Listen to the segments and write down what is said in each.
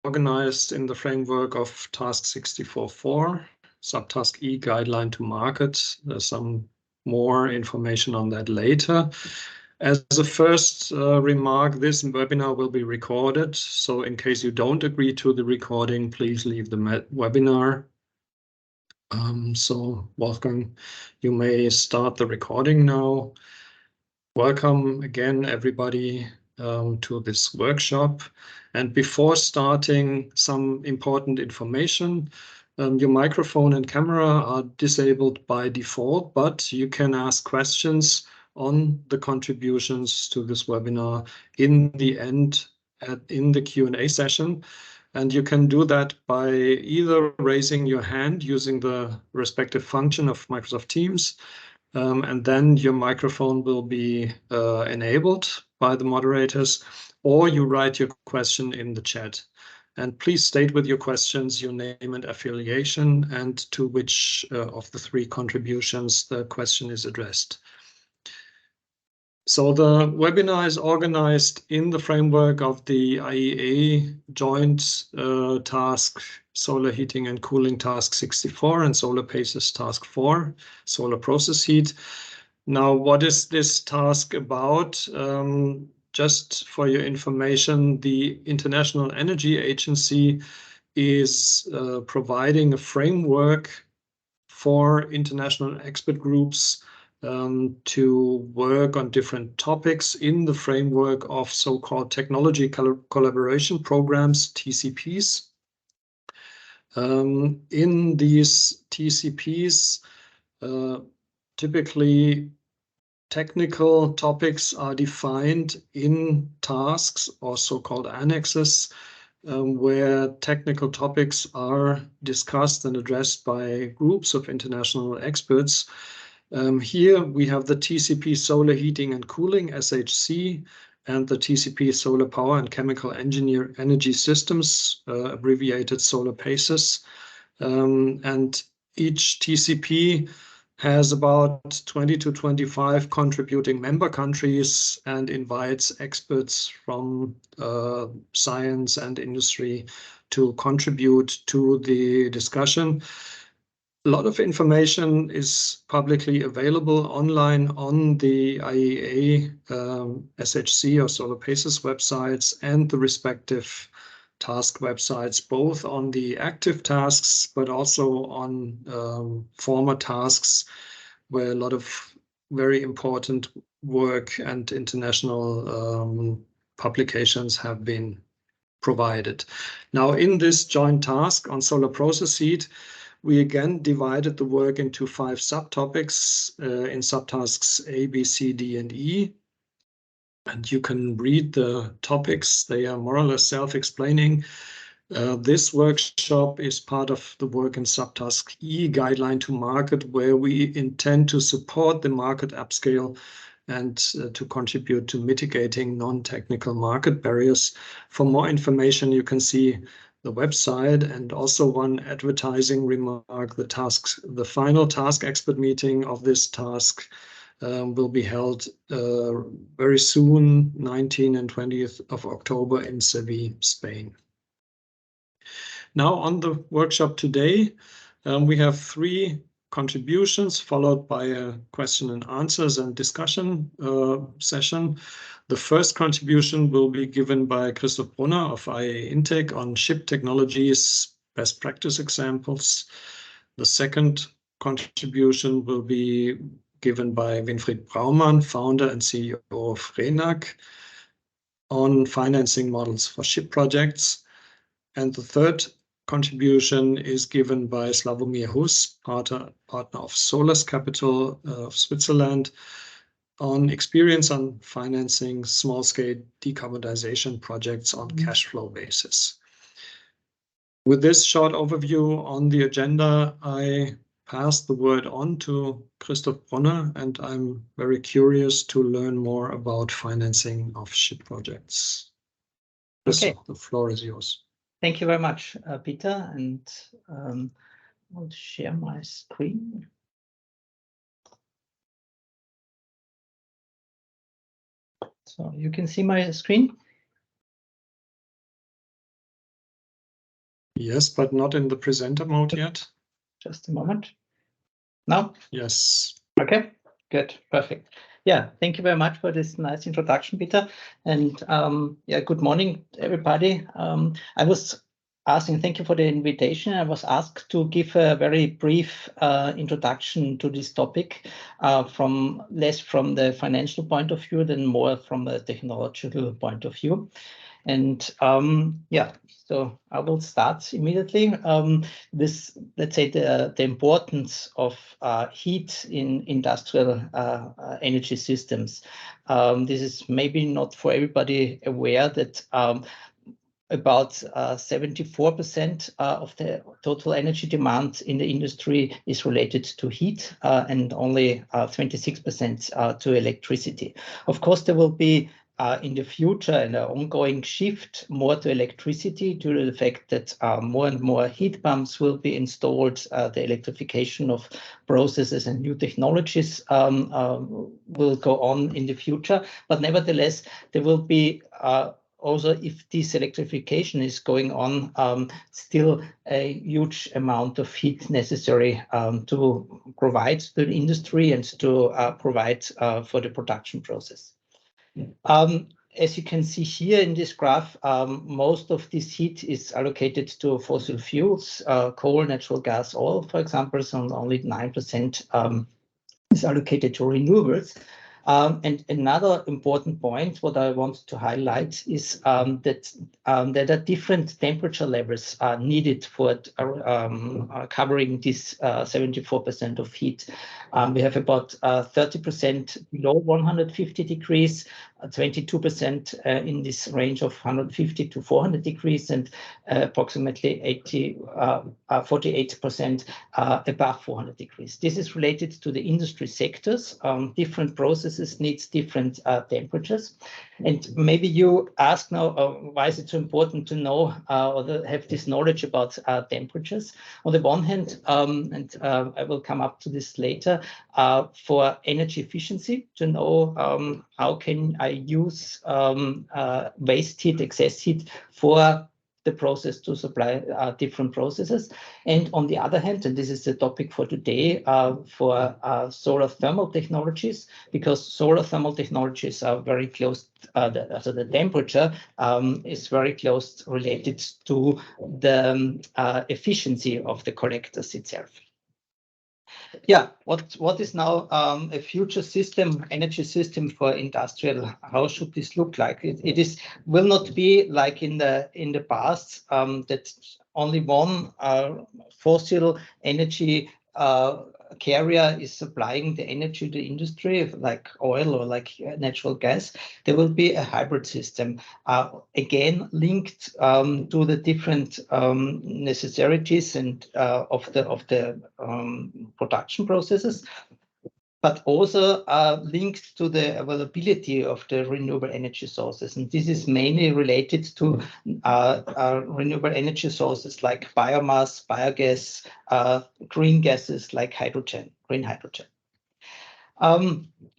organized in the framework of Task 64.4, Subtask E Guideline to Market. There's some more information on that later. As a first remark, this webinar will be recorded. So in case you don't agree to the recording, please leave the webinar. So Wolfgang, you may start the recording now. Welcome again, everybody, to this workshop. And before starting, some important information. Your microphone and camera are disabled by default, but you can ask questions on the contributions to this webinar in the end, in the Q&A session. And you can do that by either raising your hand using the respective function of Microsoft Teams, and then your microphone will be enabled by the moderators, or you write your question in the chat. And please state with your questions your name and affiliation and to which of the three contributions the question is addressed. So the webinar is organized in the framework of the IEA joint task, Solar Heating and Cooling Task 64 and Solar PACES Task 4, Solar Process Heat. Now, what is this task about? Just for your information, the International Energy Agency is providing a framework for international expert groups to work on different topics in the framework of so-called technology collaboration programs, TCPs. In these TCPs, typically technical topics are defined in tasks or so-called annexes, where technical topics are discussed and addressed by groups of international experts. Here we have the TCP Solar Heating and Cooling, SHC, and the TCP Solar Power and Chemical Energy Systems, abbreviated Solar PACES. And each TCP has about 20 to 25 contributing member countries and invites experts from science and industry to contribute to the discussion. A lot of information is publicly available online on the IEA SHC or Solar PACES websites and the respective task websites, both on the active tasks, but also on former tasks where a lot of very important work and international publications have been provided. Now, in this joint task on solar process heat, we again divided the work into 5 subtopics in subtasks A, B, C, D, and E. And you can read the topics. They are more or less self-explaining. This workshop is part of the work in subtask E, Guideline to Market, where we intend to support the market upscale and to contribute to mitigating non-technical market barriers. For more information, you can see the website. And also one advertising remark, the final task expert meeting of this task will be held very soon, 19th and 20th of October in Seville, Spain. Now on the workshop today, we have 3 contributions followed by a question and answers and discussion session. The first contribution will be given by Christoph Brunner of IEA Intec on ship technologies, best practice examples. The second contribution will be given by Winfried Braumann, founder and CEO of RENAC, on financing models for ship projects. And the third contribution is given by Slawomir Hus, partner of Solars Capital of Switzerland, on experience on financing small-scale decarbonization projects on cash flow basis. With this short overview on the agenda, I pass the word on to Christoph Brunner, and I'm very curious to learn more about financing of ship projects. Christoph, Okay. the floor is yours. Thank you very much, Peter, and I'll share my screen. So you can see my screen? Yes, but not in the presenter mode yet. Just a moment. Now? Yes. Okay, good, perfect. Yeah, thank you very much for this nice introduction, Peter. And yeah, good morning, everybody. I was asking, thank you for the invitation. I was asked to give a very brief introduction to this topic, from less from the financial point of view than more from a technological point of view. And yeah, so I will start immediately. This, let's say, the importance of heat in industrial energy systems. This is maybe not for everybody aware that about 74% of the total energy demand in the industry is related to heat, and only 26% to electricity. Of course, there will be in the future an ongoing shift more to electricity due to the fact that more and more heat pumps will be installed. The electrification of processes and new technologies will go on in the future. But nevertheless, there will be also, if this electrification is going on, still a huge amount of heat necessary to provide to the industry and to provide for the production process. As you can see here in this graph, most of this heat is allocated to fossil fuels, coal, natural gas, oil, for example, so only 9% is allocated to renewables. And another important point, what I want to highlight is that there are different temperature levels needed for covering this 74% of heat. We have about 30% below 150 degrees, 22% in this range of 150 to 400 degrees, and approximately 48% above 400 degrees. This is related to the industry sectors. Different processes needs different temperatures. And maybe you ask now, why is it so important to know or have this knowledge about temperatures? On the one hand, and I will come up to this later, for energy efficiency, to know how can I use waste heat, excess heat for the process to supply different processes. And on the other hand, and this is the topic for today, for solar thermal technologies, because solar thermal technologies are very close, so the temperature is very close related to the efficiency of the collectors itself. Yeah, what is now a future system, energy system for industrial? How should this look like? It will not be like in the past that only one fossil energy carrier is supplying the energy to the industry, like oil or like natural gas. There will be a hybrid system, again linked to the different necessities and of the production processes, but also linked to the availability of the renewable energy sources. And this is mainly related to renewable energy sources like biomass, biogas, green gases like hydrogen, green hydrogen.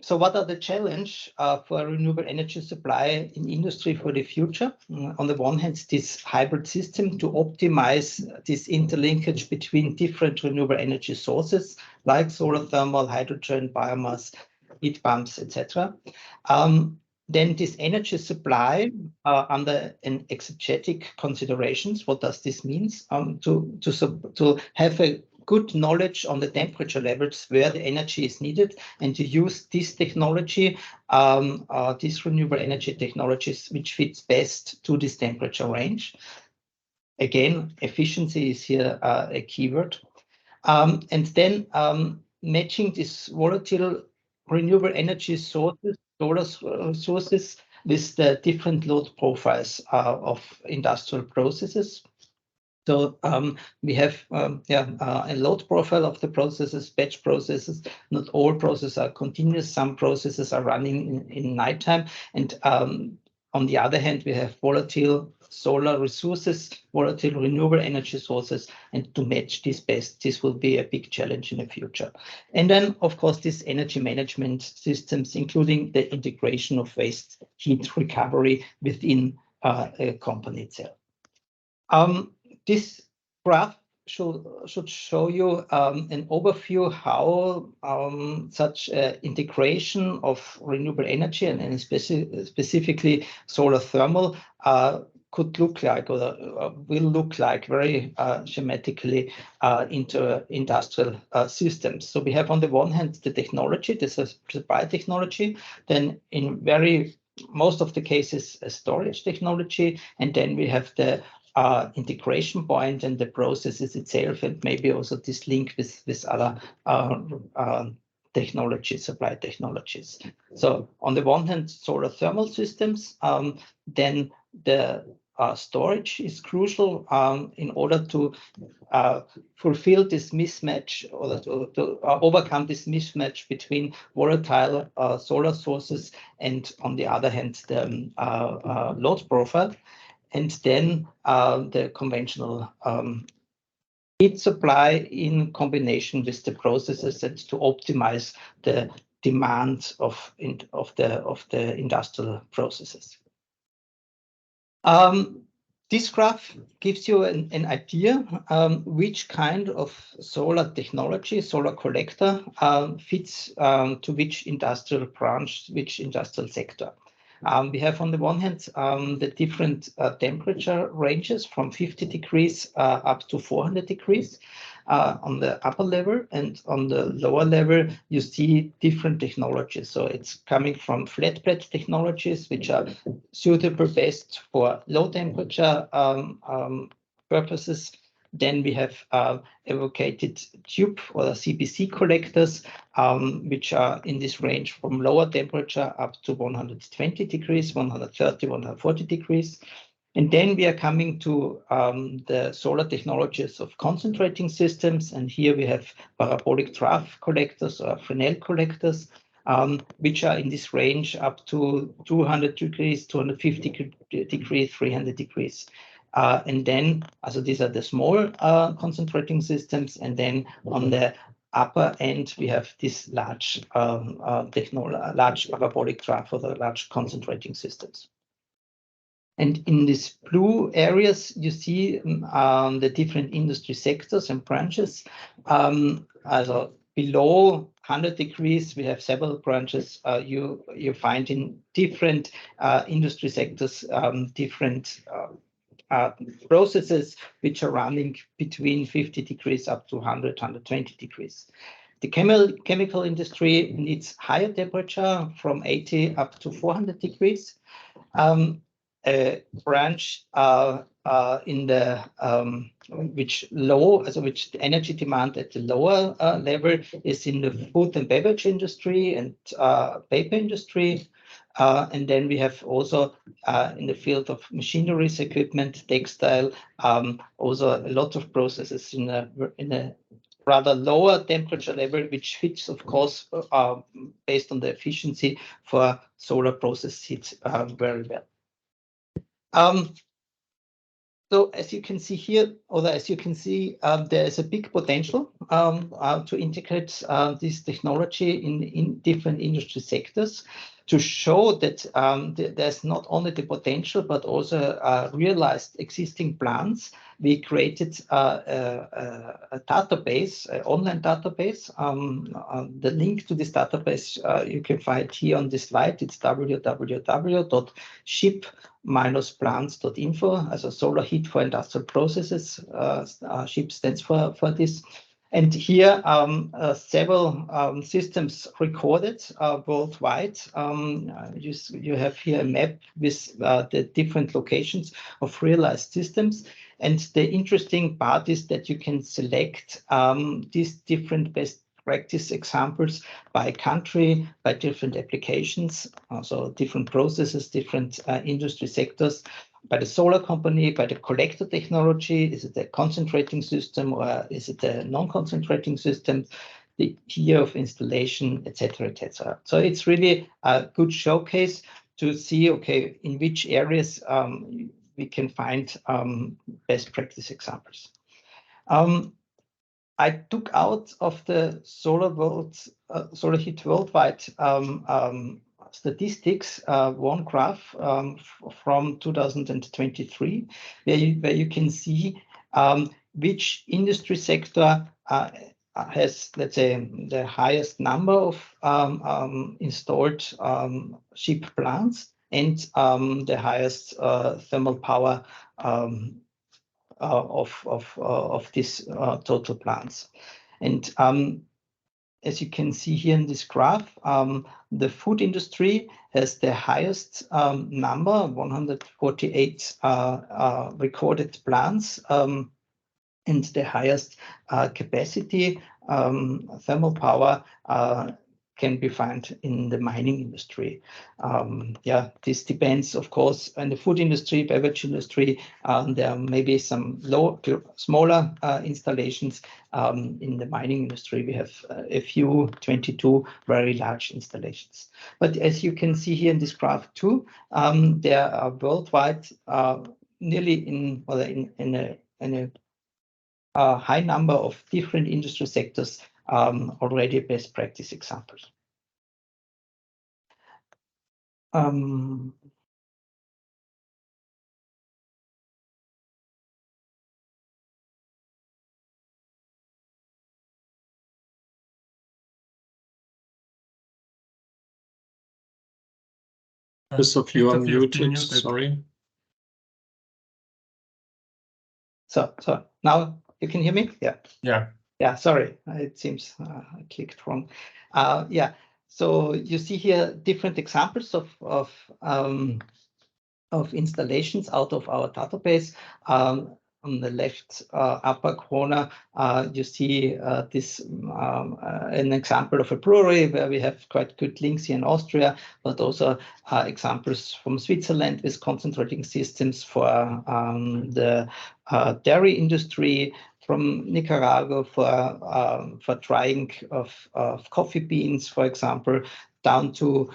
So what are the challenges for renewable energy supply in industry for the future? On the one hand, this hybrid system to optimize this interlinkage between different renewable energy sources like solar thermal, hydrogen, biomass, heat pumps, etc. Then this energy supply under an exegetic considerations. What does this mean? To have a good knowledge on the temperature levels where the energy is needed, and to use this technology, these renewable energy technologies, which fits best to this temperature range. Again, efficiency is here a keyword. And then matching these volatile renewable energy sources, solar sources, with the different load profiles of industrial processes. So we have a load profile of the processes, batch processes. Not all processes are continuous. Some processes are running in nighttime. And on the other hand, we have volatile solar resources, volatile renewable energy sources, and to match this best, this will be a big challenge in the future. And then, of course, these energy management systems, including the integration of waste heat recovery within a company itself. This graph should show you an overview how such integration of renewable energy and specifically solar thermal could look like, or will look like, very schematically into industrial systems. So we have on the one hand the technology, this is supply technology, then in most of the cases a storage technology, and then we have the integration point and the processes itself, and maybe also this link with other technologies, supply technologies. So on the one hand, solar thermal systems, then the storage is crucial in order to fulfill this mismatch, or to overcome this mismatch between volatile solar sources and, on the other hand, the load profile. And then the conventional heat supply in combination with the processes, and to optimize the demand of the industrial processes. This graph gives you an idea which kind of solar technology, solar collector, fits to which industrial branch, which industrial sector. We have on the one hand the different temperature ranges from 50 degrees up to 400 degrees on the upper level, and on the lower level you see different technologies. So it's coming from flat plate technologies, which are suitable best for low temperature purposes. Then we have evocated tube or CBC collectors, which are in this range from lower temperature up to 120 degrees, 130, 140 degrees. And then we are coming to the solar technologies of concentrating systems. And here we have parabolic trough collectors or Fresnel collectors, which are in this range up to 200 degrees, 250 degrees, 300 degrees. And then, so these are the small concentrating systems. And then on the upper end, we have this large large parabolic trough, or the large concentrating systems. And in these blue areas, you see the different industry sectors and branches. Also below 100 degrees, we have several branches. You find in different industry sectors, different processes which are running between 50 degrees up to 100, 120 degrees. The chemical industry needs higher temperature from 80 up to 400 degrees. A branch in the which the energy demand at the lower level is in the food and beverage industry and paper industry. And then we have also in the field of machineries, equipment, textile, also a lot of processes in a rather lower temperature level, which fits, of course, based on the efficiency for solar process heat very well. So as you can see here, or as you can see, there is a big potential to integrate this technology in different industry sectors, to show that there's not only the potential, but also realized existing plans. We created a database, an online database. The link to this database you can find here on this slide. It's www.SHIP-plans.info, as a solar heat for industrial processes. SHIP stands for this. And here several systems recorded worldwide. You have here a map with the different locations of realized systems. And the interesting part is that you can select these different best practice examples by country, by different applications, also different processes, different industry sectors, by the solar company, by the collector technology. Is it a concentrating system, or is it a non-concentrating system? The year of installation, etc., etc. So it's really a good showcase to see, okay, in which areas we can find best practice examples. I took out of the solar heat worldwide statistics one graph from 2023, where you can see which industry sector has, let's say, the highest number of installed SHIP plants and the highest thermal power of these total plants. And as you can see here in this graph, the food industry has the highest number, 148 recorded plants, and the highest capacity thermal power can be found in the mining industry. Yeah, this depends, of course, on the food industry, beverage industry. There may be some smaller installations. In the mining industry, we have a few, 22 very large installations. But as you can see here in this graph too, there are worldwide nearly in a high number of different industry sectors already best practice examples. Christoph, you are muted, sorry. So now you can hear me? Yeah. Yeah. Yeah, sorry, it seems I clicked wrong. Yeah, so you see here different examples of installations out of our database. On the left upper corner, you see this an example of a brewery where we have quite good links here in Austria, but also examples from Switzerland with concentrating systems for the dairy industry, from Nicaragua for drying of coffee beans, for example, down to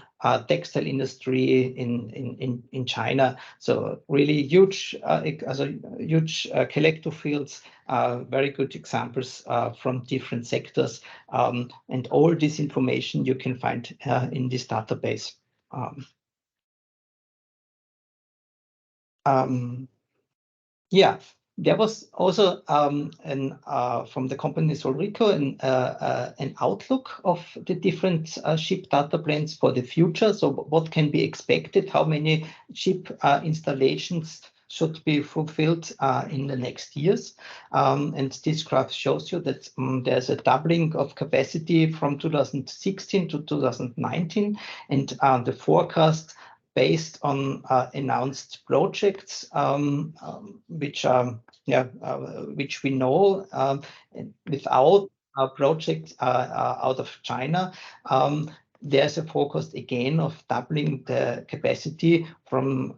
textile industry in China. So really huge, huge collective fields, very good examples from different sectors. And all this information you can find in this database. Yeah. There was also from the company Solrico an outlook of the different SHIP data planes for the future. So what can be expected? How many SHIP installations should be fulfilled in the next years? And this graph shows you that there's a doubling of capacity from 2016 to 2019, and the forecast based on announced projects, which we know without a project out of China. There's a forecast again of doubling the capacity from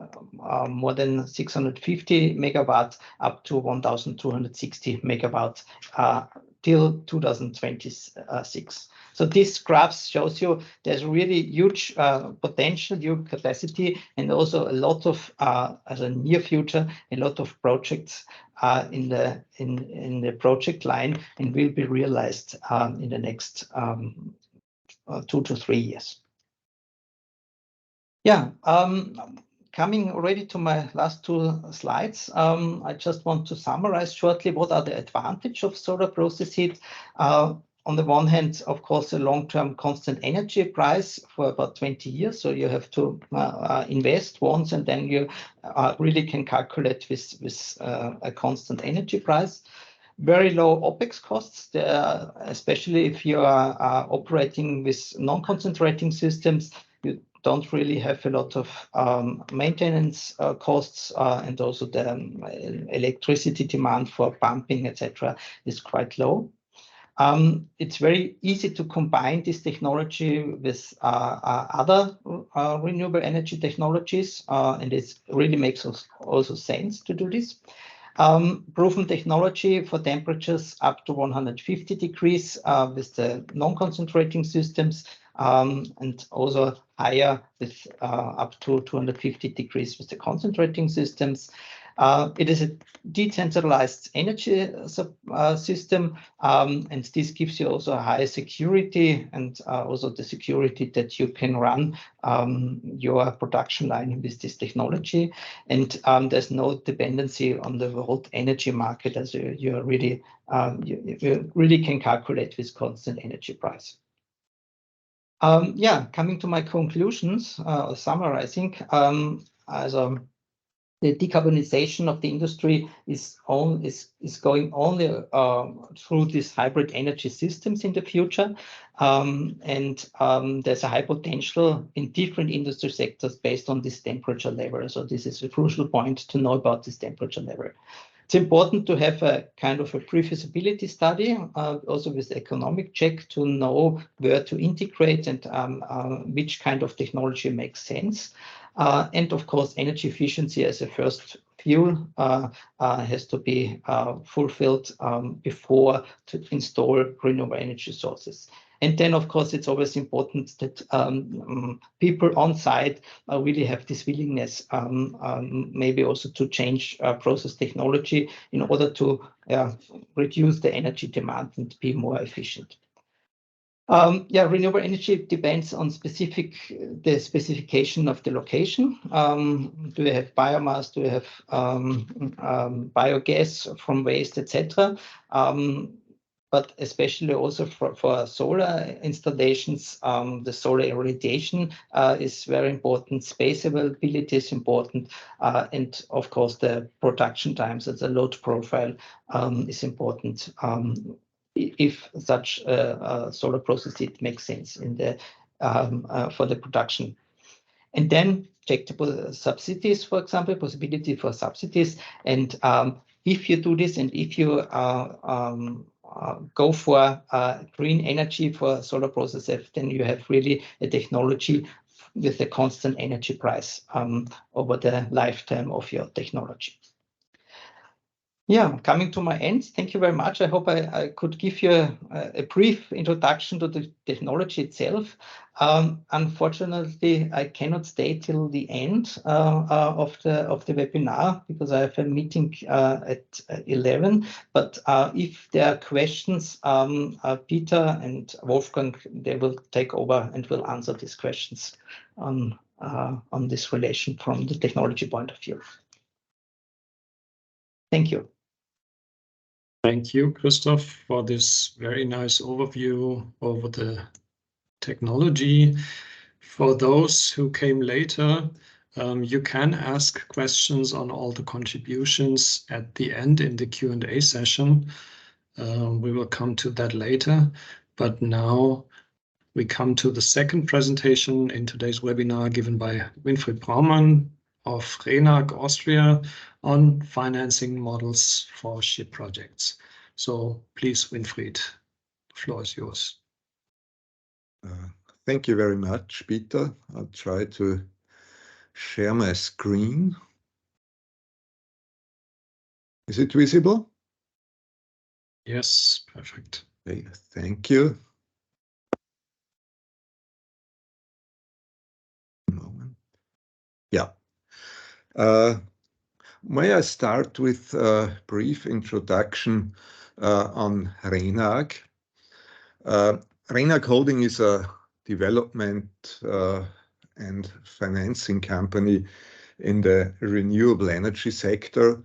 more than 650 megawatts up to 1,260 megawatts till 2026. So this graph shows you there's really huge potential, huge capacity, and also a lot of, as a near future, a lot of projects in the project line and will be realized in the next 2 to 3 years. Yeah, coming already to my last 2 slides, I just want to summarize shortly what are the advantages of solar process heat. On the one hand, of course, a long-term constant energy price for about 20 years. So you have to invest once and then you really can calculate with a constant energy price. Very low OPEX costs, especially if you are operating with non-concentrating systems. You don't really have a lot of maintenance costs, and also the electricity demand for pumping, etc., is quite low. It's very easy to combine this technology with other renewable energy technologies, and it really makes also sense to do this. Proven technology for temperatures up to 150 degrees with the non-concentrating systems, and also higher with up to 250 degrees with the concentrating systems. It is a decentralized energy system, and this gives you also a high security and also the security that you can run your production line with this technology. And there's no dependency on the world energy market, as you really can calculate with constant energy price. Coming to my conclusions, summarizing, the decarbonization of the industry is going only through these hybrid energy systems in the future, and there's a high potential in different industry sectors based on this temperature level. So this is a crucial point to know about this temperature level. It's important to have a kind of a pre-feasibility study, also with economic check, to know where to integrate and which kind of technology makes sense. And of course, energy efficiency as a first fuel has to be fulfilled before to install renewable energy sources. And then, of course, it's always important that people on site really have this willingness, maybe also to change process technology in order to reduce the energy demand and be more efficient. Renewable energy depends on the specification of the location. Do you have biomass? Do you have biogas from waste, etc.? But especially also for solar installations, the solar irradiation is very important. Space availability is important. And of course, the production times and the load profile is important. If such a solar process, it makes sense in the for the production. And then check the subsidies, for example, possibility for subsidies. And if you do this and if you go for green energy for solar processes, then you have really a technology with a constant energy price over the lifetime of your technology. Coming to my end, thank you very much. I hope I could give you a brief introduction to the technology itself. Unfortunately, I cannot stay till the end of the webinar because I have a meeting at 11. But if there are questions, Peter and Wolfgang, they will take over and will answer these questions on this relation from the technology point of view. Thank you. Thank you, Christoph, for this very nice overview over the technology. For those who came later, you can ask questions on all the contributions at the end in the Q&A session. We will come to that later, but now we come to the second presentation in today's webinar given by Winfried Braumann of RENAG Austria on financing models for ship projects. So please, Winfried, the floor is yours. Thank you very much, Peter. I'll try to share my screen. Is it visible? Yes, perfect. Okay, thank you. May I start with a brief introduction on RENAG? RENAG Holding is a development and financing company in the renewable energy sector.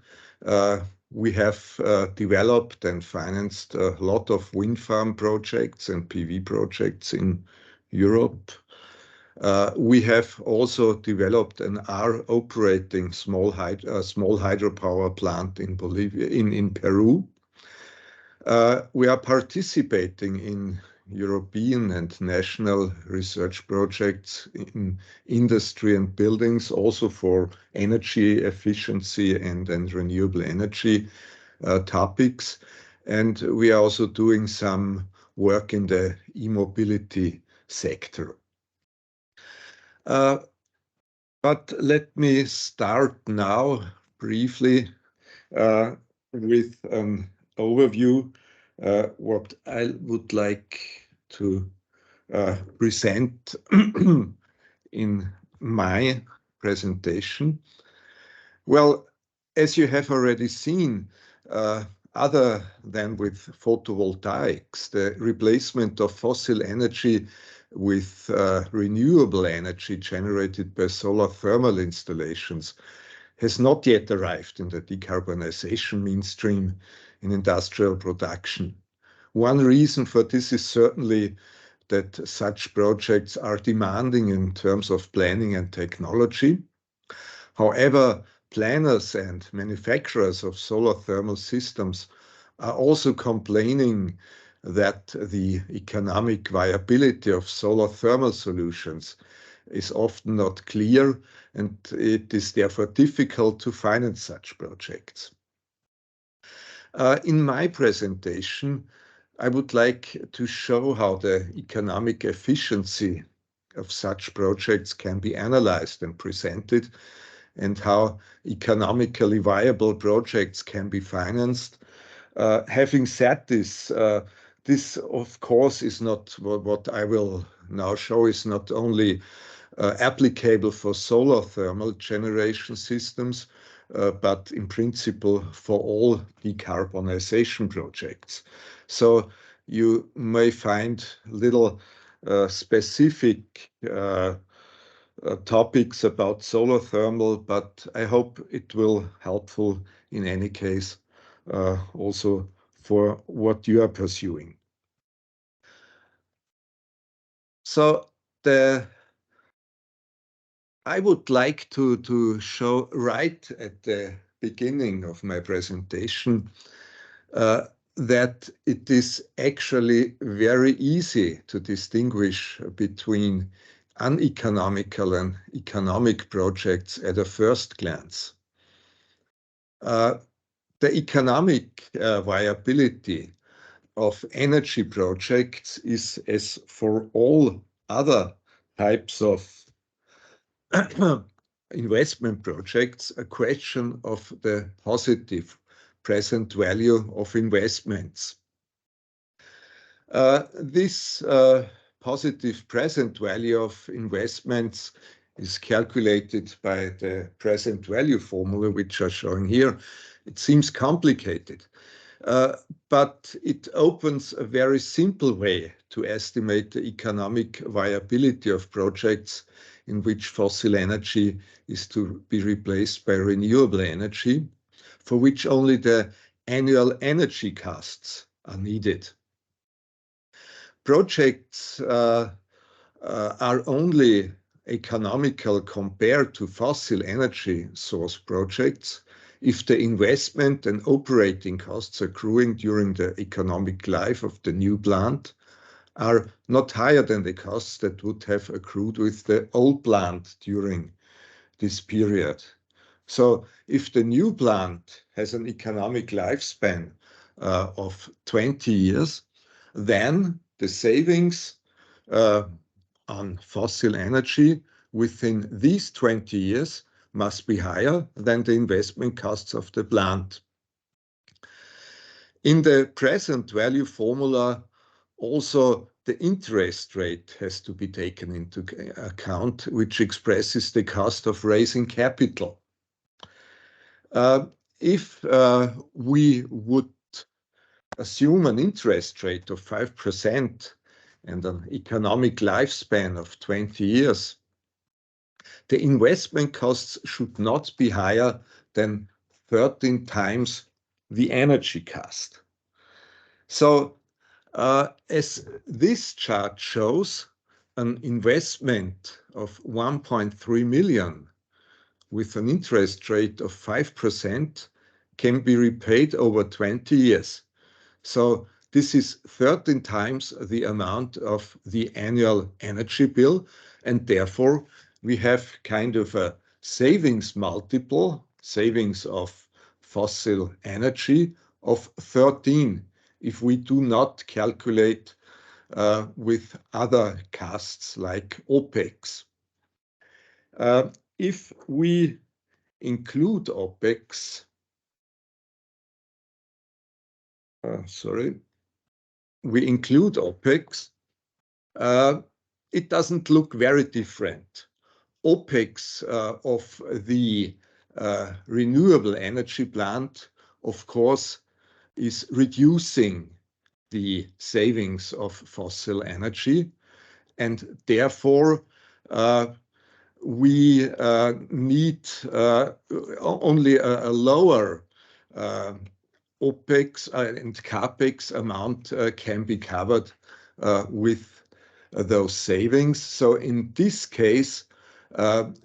We have developed and financed a lot of wind farm projects and PV projects in Europe. We have also developed and are operating small hydropower plant in Bolivia, in Peru. We are participating in European and national research projects in industry and buildings, also for energy efficiency and renewable energy topics. And we are also doing some work in the e-mobility sector. But let me start now briefly with an overview what I would like to present in my presentation. Well, as you have already seen, other than with photovoltaics, the replacement of fossil energy with renewable energy generated by solar thermal installations has not yet arrived in the decarbonization mainstream in industrial production. One reason for this is certainly that such projects are demanding in terms of planning and technology. However, planners and manufacturers of solar thermal systems are also complaining that the economic viability of solar thermal solutions is often not clear, and it is therefore difficult to finance such projects. In my presentation, I would like to show how the economic efficiency of such projects can be analyzed and presented, and how economically viable projects can be financed. Having said this, this of course is not what I will now show is not only applicable for solar thermal generation systems, but in principle for all decarbonization projects. So you may find little specific topics about solar thermal, but I hope it will helpful in any case also for what you are pursuing. So I would like to show right at the beginning of my presentation that it is actually very easy to distinguish between uneconomical and economic projects at a first glance. The economic viability of energy projects is, as for all other types of investment projects, a question of the positive present value of investments. This positive present value of investments is calculated by the present value formula, which are shown here. It seems complicated, but it opens a very simple way to estimate the economic viability of projects in which fossil energy is to be replaced by renewable energy, for which only the annual energy costs are needed. Projects are only economical compared to fossil energy source projects if the investment and operating costs accruing during the economic life of the new plant are not higher than the costs that would have accrued with the old plant during this period. So if the new plant has an economic lifespan of 20 years, then the savings on fossil energy within these 20 years must be higher than the investment costs of the plant. In the present value formula, also the interest rate has to be taken into account, which expresses the cost of raising capital. If we would assume an interest rate of 5% and an economic lifespan of 20 years, the investment costs should not be higher than 13 times the energy cost. So as this chart shows, an investment of 1.3 million with an interest rate of 5% can be repaid over 20 years. So this is 13 times the amount of the annual energy bill, and therefore we have kind of a savings multiple, savings of fossil energy of 13 if we do not calculate with other costs like OPEX. If we include OPEX, we include OPEX, it doesn't look very different. OPEX of the renewable energy plant, of course, is reducing the savings of fossil energy, and therefore we need only a lower OPEX and CAPEX amount can be covered with those savings. So in this case,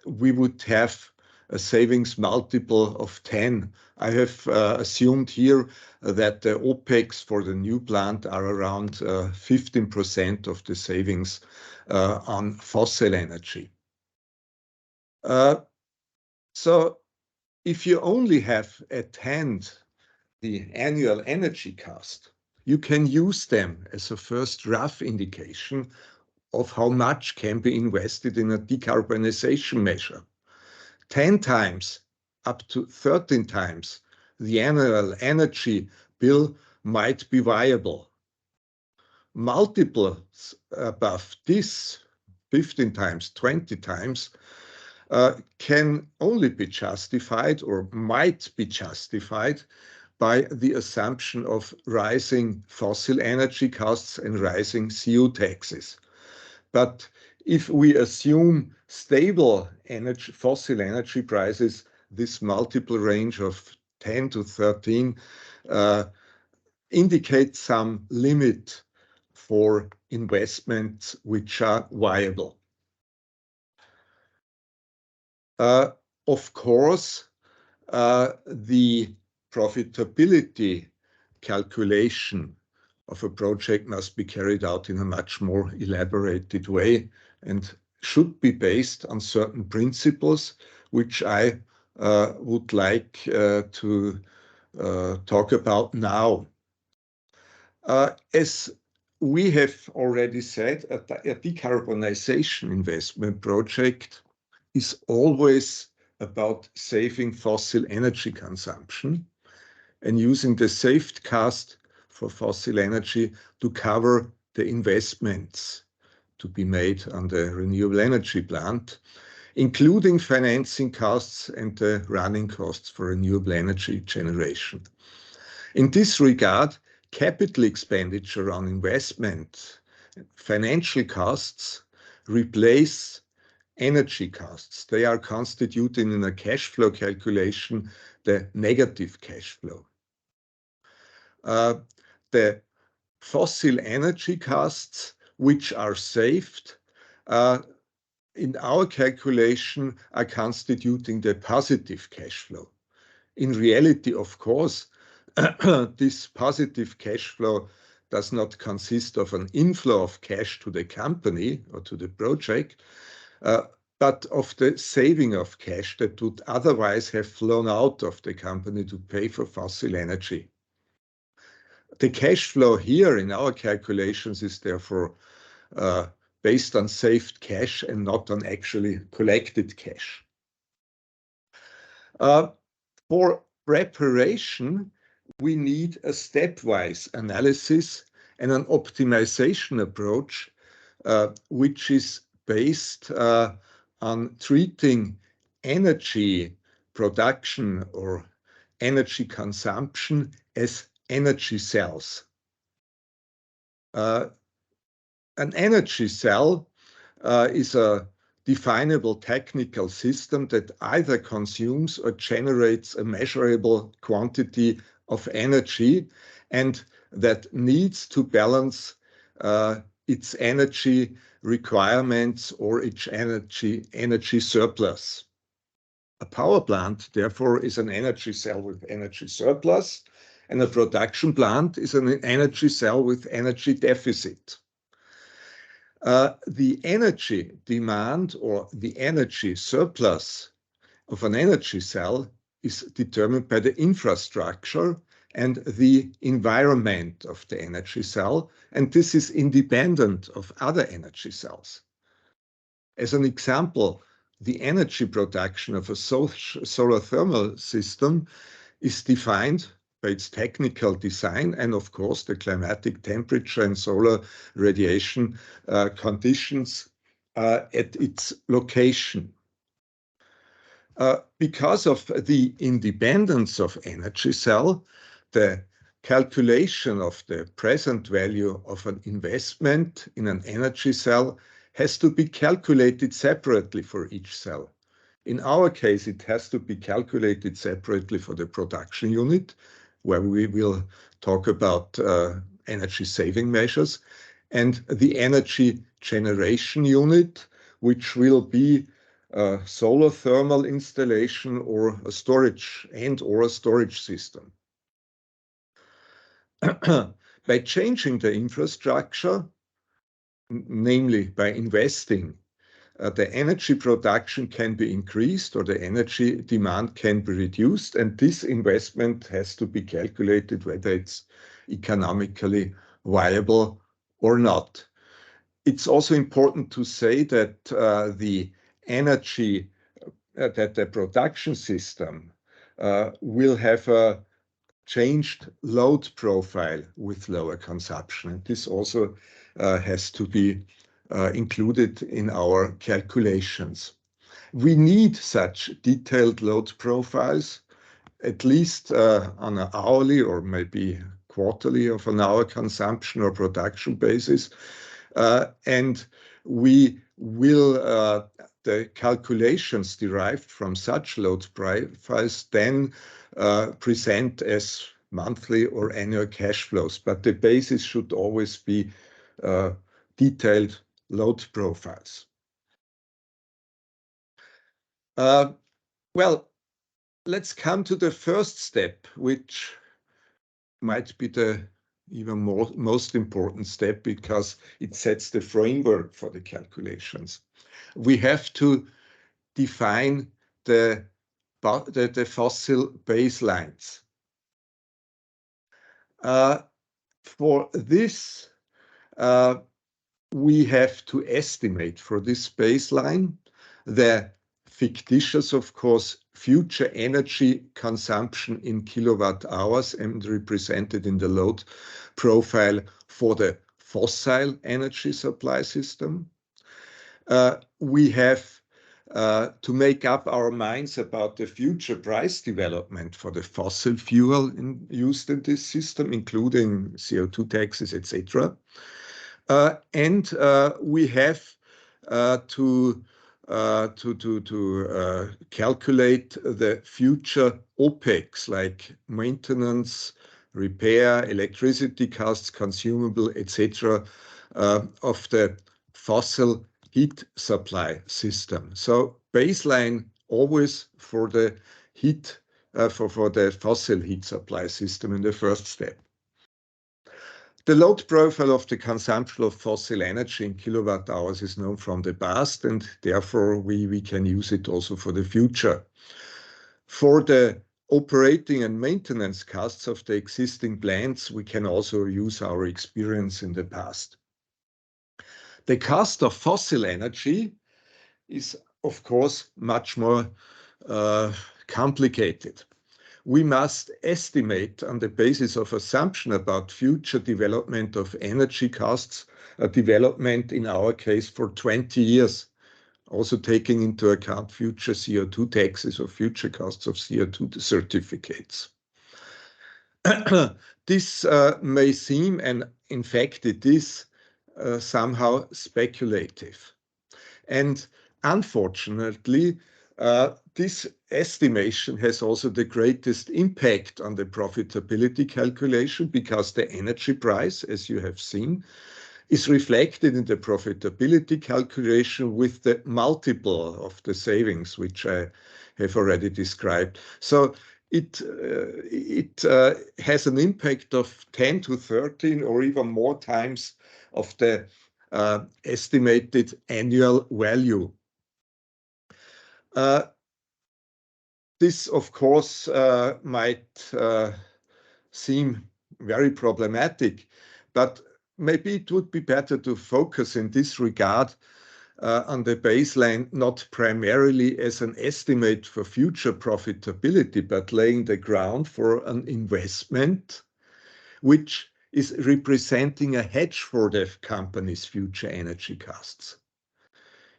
we would have a savings multiple of 10. I have assumed here that the OPEX for the new plant are around 15% of the savings on fossil energy. So if you only have at hand the annual energy cost, you can use them as a first rough indication of how much can be invested in a decarbonization measure. 10 times up to 13 times the annual energy bill might be viable. Multiples above this, 15 times, 20 times, can only be justified or might be justified by the assumption of rising fossil energy costs and rising CO taxes. But if we assume stable energy, fossil energy prices, this multiple range of 10 to 13 indicates some limit for investments which are viable. Of course, the profitability calculation of a project must be carried out in a much more elaborated way and should be based on certain principles, which I would like to talk about now. As we have already said, a decarbonization investment project is always about saving fossil energy consumption and using the saved cost for fossil energy to cover the investments to be made on the renewable energy plant, including financing costs and the running costs for renewable energy generation. In this regard, capital expenditure on investment, financial costs replace energy costs. They are constituted in a cash flow calculation, the negative cash flow. The fossil energy costs, which are saved, in our calculation are constituting the positive cash flow. In reality, of course, this positive cash flow does not consist of an inflow of cash to the company or to the project, but of the saving of cash that would otherwise have flown out of the company to pay for fossil energy. The cash flow here in our calculations is therefore based on saved cash and not on actually collected cash. For preparation, we need a stepwise analysis and an optimization approach, which is based on treating energy production or energy consumption as energy cells. An energy cell is a definable technical system that either consumes or generates a measurable quantity of energy and that needs to balance its energy requirements or its energy surplus. A power plant, therefore, is an energy cell with energy surplus, and a production plant is an energy cell with energy deficit. The energy demand or the energy surplus of an energy cell is determined by the infrastructure and the environment of the energy cell, and this is independent of other energy cells. As an example, the energy production of a solar thermal system is defined by its technical design and, of course, the climatic temperature and solar radiation conditions at its location. Because of the independence of energy cell, the calculation of the present value of an investment in an energy cell has to be calculated separately for each cell. In our case, it has to be calculated separately for the production unit, where we will talk about energy saving measures, and the energy generation unit, which will be a solar thermal installation or a storage system. By changing the infrastructure, namely by investing, the energy production can be increased or the energy demand can be reduced, and this investment has to be calculated whether it's economically viable or not. It's also important to say that the energy, that the production system will have a changed load profile with lower consumption. And this also has to be included in our calculations. We need such detailed load profiles, at least on an hourly or maybe quarterly of an hour consumption or production basis. And we will, the calculations derived from such load profiles then present as monthly or annual cash flows, but the basis should always be detailed load profiles. Well, let's come to the first step, which might be the even most important step because it sets the framework for the calculations. We have to define the fossil baselines. For this, we have to estimate for this baseline the fictitious, of course, future energy consumption in kilowatt hours and represented in the load profile for the fossil energy supply system. We have to make up our minds about the future price development for the fossil fuel used in this system, including CO2 taxes, etc. And we have to calculate the future OPEX, like maintenance, repair, electricity costs, consumable, etc., of the fossil heat supply system. So baseline always for the heat, for the fossil heat supply system in the first step. The load profile of the consumption of fossil energy in kilowatt hours is known from the past, and therefore we can use it also for the future. For the operating and maintenance costs of the existing plants, we can also use our experience in the past. The cost of fossil energy is, of course, much more complicated. We must estimate on the basis of assumption about future development of energy costs, a development in our case for 20 years, also taking into account future CO2 taxes or future costs of CO2 certificates. This may seem, and in fact it is, somehow speculative. And unfortunately, this estimation has also the greatest impact on the profitability calculation because the energy price, as you have seen, is reflected in the profitability calculation with the multiple of the savings, which I have already described. So it has an impact of 10 to 13 or even more times of the estimated annual value. This, of course, might seem very problematic, but maybe it would be better to focus in this regard on the baseline, not primarily as an estimate for future profitability, but laying the ground for an investment which is representing a hedge for the company's future energy costs.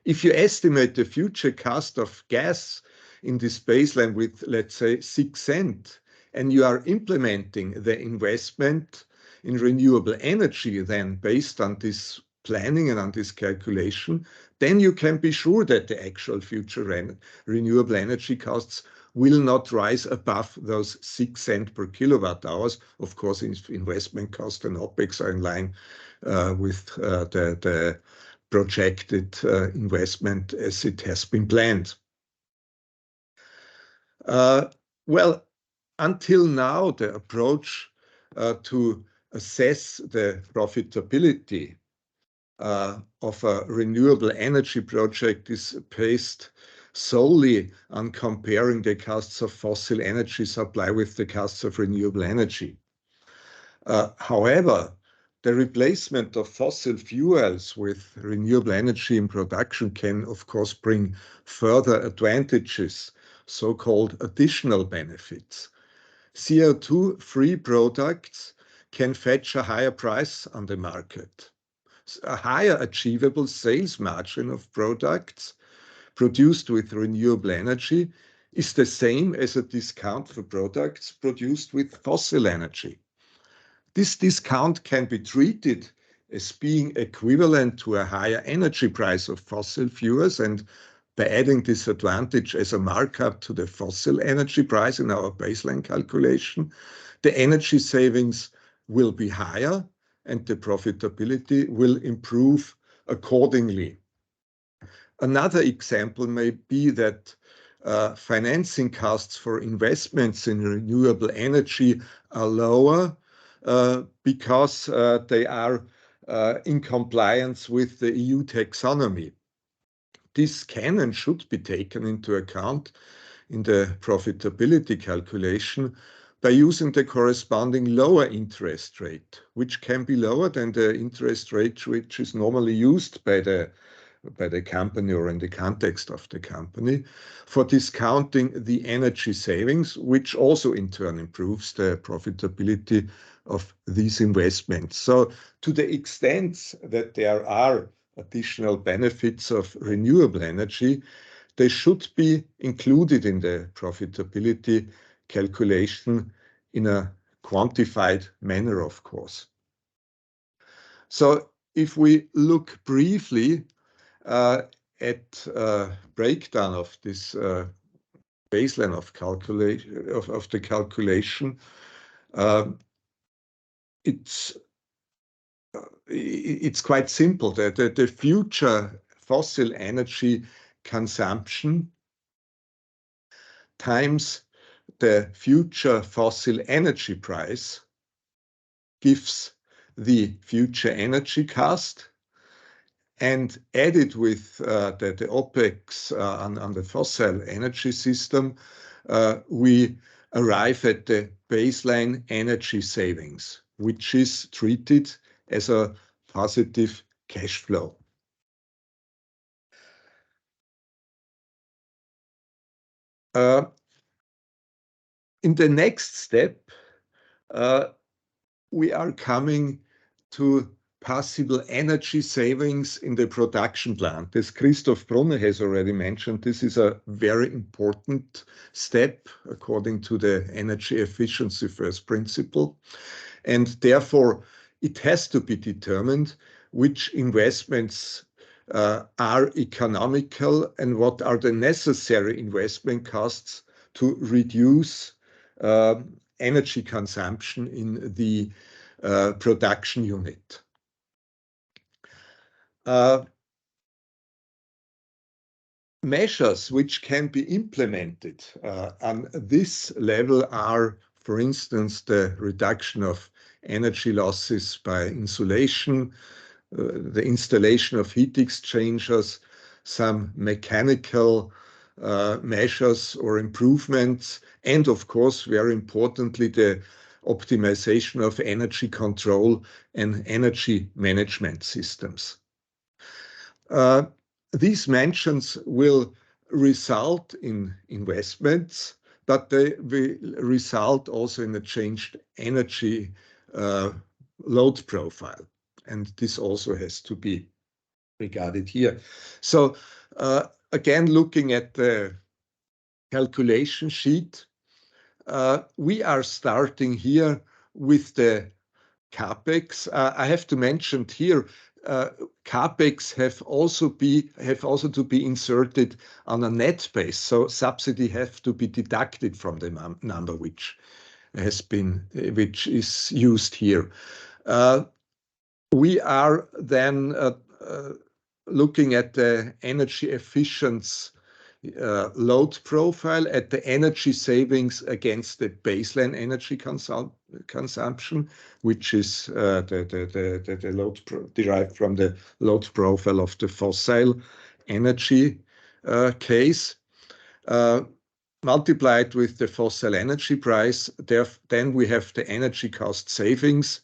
If you estimate the future cost of gas in this baseline with, let's say, 6 cents, and you are implementing the investment in renewable energy then based on this planning and on this calculation, then you can be sure that the actual future renewable energy costs will not rise above those 6 cents per kilowatt hours. Of course, investment cost and OPEX are in line with the projected investment as it has been planned. Well, until now, the approach to assess the profitability of a renewable energy project is based solely on comparing the costs of fossil energy supply with the costs of renewable energy. However, the replacement of fossil fuels with renewable energy in production can, of course, bring further advantages, so-called additional benefits. CO2-free products can fetch a higher price on the market. A higher achievable sales margin of products produced with renewable energy is the same as a discount for products produced with fossil energy. This discount can be treated as being equivalent to a higher energy price of fossil fuels, and by adding this advantage as a markup to the fossil energy price in our baseline calculation, the energy savings will be higher and the profitability will improve accordingly. Another example may be that financing costs for investments in renewable energy are lower because they are in compliance with the EU taxonomy. This can and should be taken into account in the profitability calculation by using the corresponding lower interest rate, which can be lower than the interest rate which is normally used by the company or in the context of the company for discounting the energy savings, which also in turn improves the profitability of these investments. So to the extent that there are additional benefits of renewable energy, they should be included in the profitability calculation in a quantified manner, of course. So if we look briefly at a breakdown of this baseline of the calculation, it's quite simple that the future fossil energy consumption times the future fossil energy price gives the future energy cost, and added with the OPEX on the fossil energy system, we arrive at the baseline energy savings, which is treated as a positive cash flow. In the next step, we are coming to possible energy savings in the production plant. As Christoph Brunner has already mentioned, this is a very important step according to the energy efficiency first principle. And therefore, it has to be determined which investments are economical and what are the necessary investment costs to reduce energy consumption in the production unit. Measures which can be implemented on this level are, for instance, the reduction of energy losses by insulation, the installation of heat exchangers, some mechanical measures or improvements, and of course, very importantly, the optimization of energy control and energy management systems. These mentions will result in investments, but they will result also in a changed energy load profile. And this also has to be regarded here. So again, looking at the calculation sheet. We are starting here with the CapEx. I have to mention here, CapEx have also to be inserted on a net base. So subsidy have to be deducted from the number which is used here. We are then looking at the energy efficiency load profile, at the energy savings against the baseline energy consumption, which is the load derived from the load profile of the fossil energy case, multiplied with the fossil energy price. Then we have the energy cost savings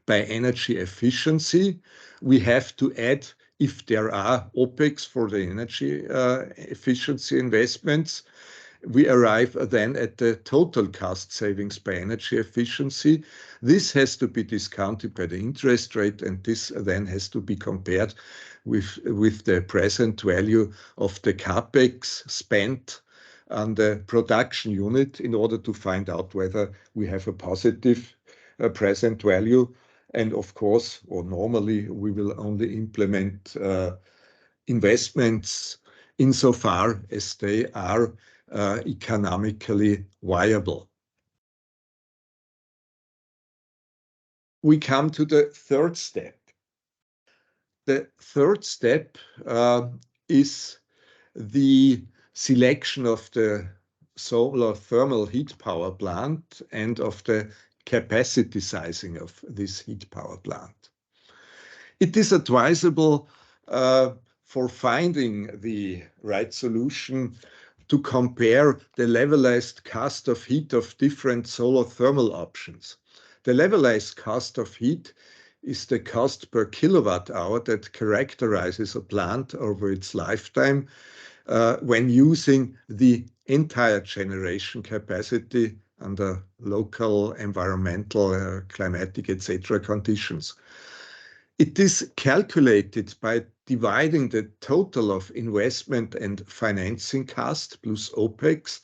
by energy efficiency. We have to add, if there are OpEx for the energy efficiency investments, we arrive then at the total cost savings by energy efficiency. This has to be discounted by the interest rate, and this then has to be compared with the present value of the CapEx spent on the production unit in order to find out whether we have a positive present value. And of course, or normally, we will only implement investments insofar as they are economically viable. We come to the third step. The third step is the selection of the solar thermal heat power plant and of the capacity sizing of this heat power plant. It is advisable for finding the right solution to compare the levelized cost of heat of different solar thermal options. The levelized cost of heat is the cost per kilowatt hour that characterizes a plant over its lifetime when using the entire generation capacity under local, environmental, climatic, etc. conditions. It is calculated by dividing the total of investment and financing cost plus OpEx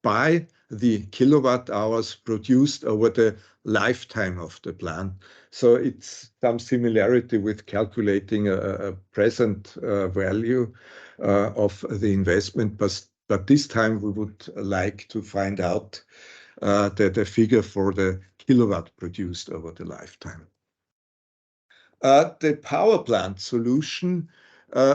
by the kilowatt hours produced over the lifetime of the plant. So it's some similarity with calculating a present value of the investment, but this time we would like to find out the figure for the kilowatt produced over the lifetime. The power plant solution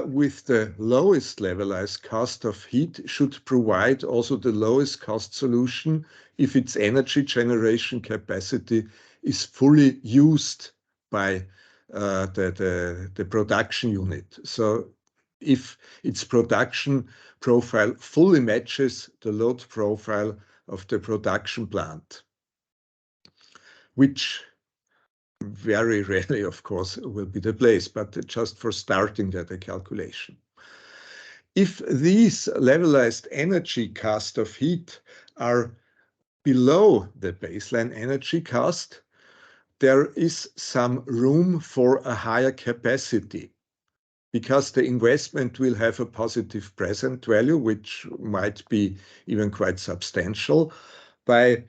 with the lowest levelized cost of heat should provide also the lowest cost solution if its energy generation capacity is fully used by the production unit. So if its production profile fully matches the load profile of the production plant, which very rarely, of course, will be the place, but just for starting the calculation. If these levelized energy cost of heat are below the baseline energy cost, there is some room for a higher capacity because the investment will have a positive present value, which might be even quite substantial. By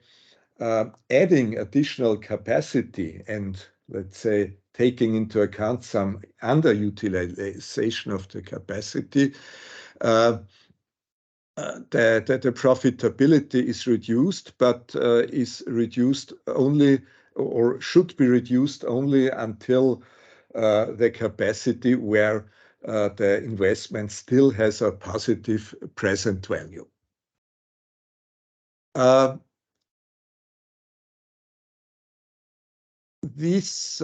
adding additional capacity and, let's say, taking into account some underutilization of the capacity, the profitability is reduced, but is reduced only, or should be reduced only until the capacity where the investment still has a positive present value. This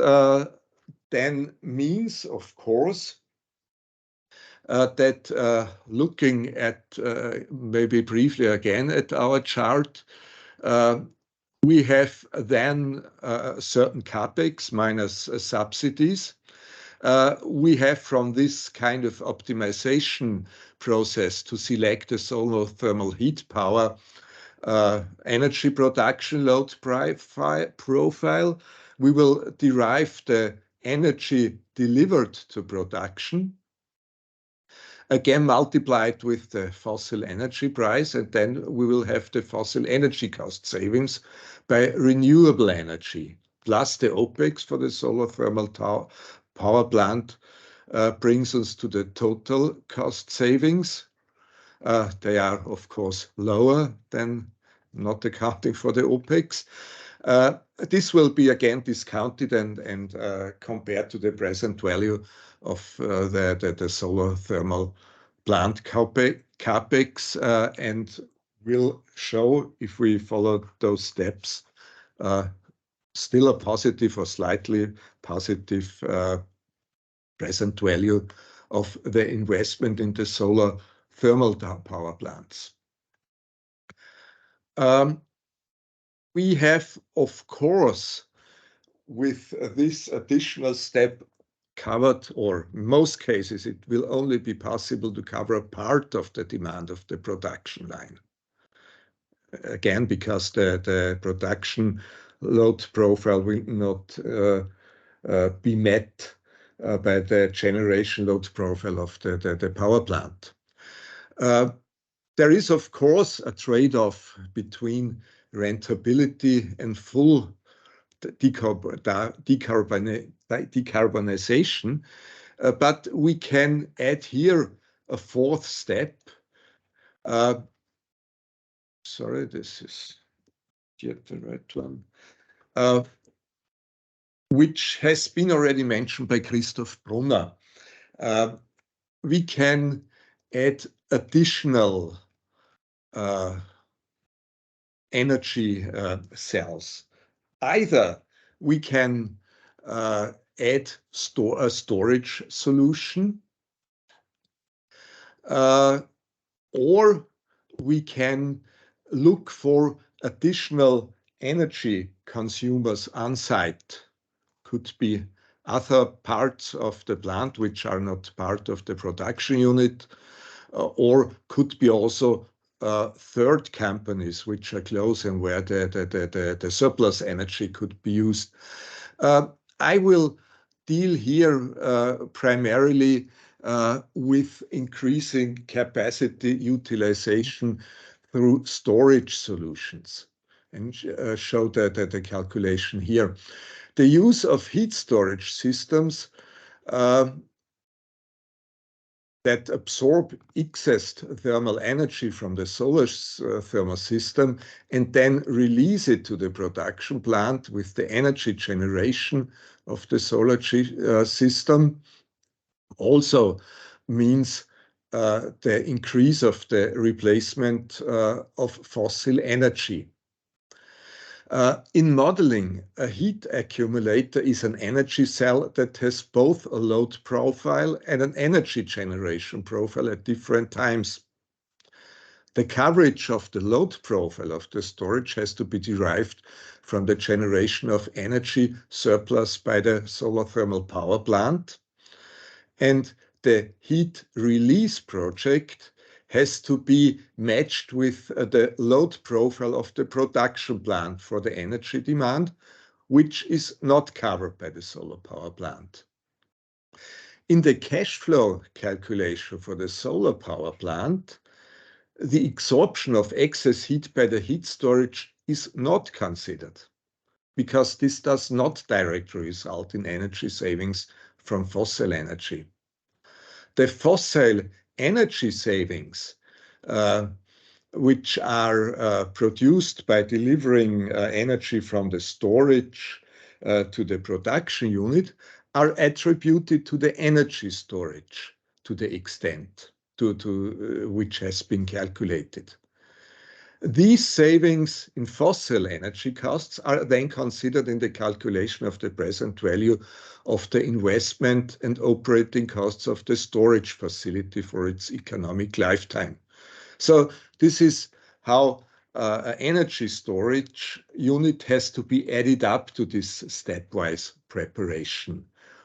then means, of course, that looking at maybe briefly again at our chart, we have then certain CapEx minus subsidies. We have from this kind of optimization process to select a solar thermal heat power energy production load profile. We will derive the energy delivered to production. again multiplied with the fossil energy price, and then we will have the fossil energy cost savings by renewable energy, plus the OpEx for the solar thermal power plant brings us to the total cost savings. They are, of course, lower than not accounting for the OpEx. This will be again discounted and compared to the present value of the solar thermal plant capex, and will show, if we follow those steps, still a positive or slightly positive present value of the investment in the solar thermal power plants. We have, of course, with this additional step covered, or in most cases, it will only be possible to cover a part of the demand of the production line. Again, because the production load profile will not be met by the generation load profile of the power plant. There is, of course, a trade-off between rentability and full decarbonization, but we can add here a fourth step. Sorry, this is yet the right one, which has been already mentioned by Christoph Brunner. We can add additional energy cells. Either we can add a storage solution, or we can look for additional energy consumers on site. Could be other parts of the plant which are not part of the production unit, or could be also third companies which are close and where the surplus energy could be used. I will deal here primarily with increasing capacity utilization through storage solutions, and show the calculation here. The use of heat storage systems that absorb excess thermal energy from the solar thermal system and then release it to the production plant with the energy generation of the solar system also means the increase of the replacement of fossil energy. In modeling, a heat accumulator is an energy cell that has both a load profile and an energy generation profile at different times. The coverage of the load profile of the storage has to be derived from the generation of energy surplus by the solar thermal power plant, and the heat release project has to be matched with the load profile of the production plant for the energy demand, which is not covered by the solar power plant. In the cash flow calculation for the solar power plant, the absorption of excess heat by the heat storage is not considered, because this does not directly result in energy savings from fossil energy. The fossil energy savings, which are produced by delivering energy from the storage to the production unit, are attributed to the energy storage to the extent to which has been calculated. These savings in fossil energy costs are then considered in the calculation of the present value of the investment and operating costs of the storage facility for its economic lifetime. So this is how an energy storage unit has to be added up to this stepwise preparation.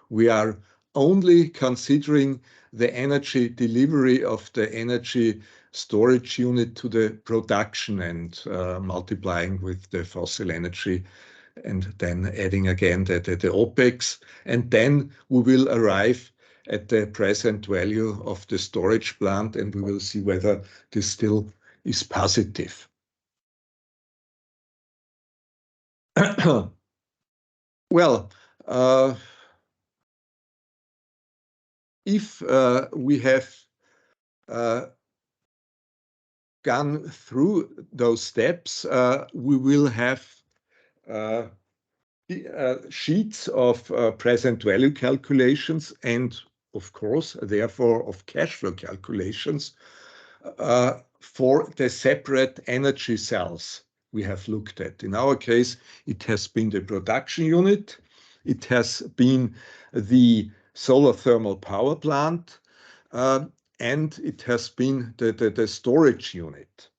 We are only considering the energy delivery of the energy storage unit to the production and multiplying with the fossil energy, and then adding again the OpEx, and then we will arrive at the present value of the storage plant, and we will see whether this still is positive. Well, if we have gone through those steps, we will have sheets of present value calculations and, of course, therefore, of cash flow calculations for the separate energy cells we have looked at. In our case, it has been the production unit, it has been the solar thermal power plant, and it has been the storage unit.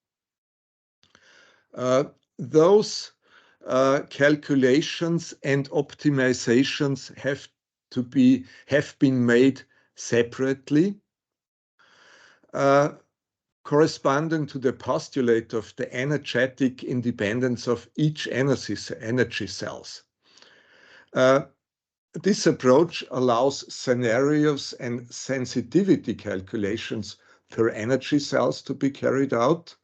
Those calculations and optimizations have been made separately, corresponding to the postulate of the energetic independence of each energy cells. This approach allows scenarios and sensitivity calculations per energy cells to be carried out.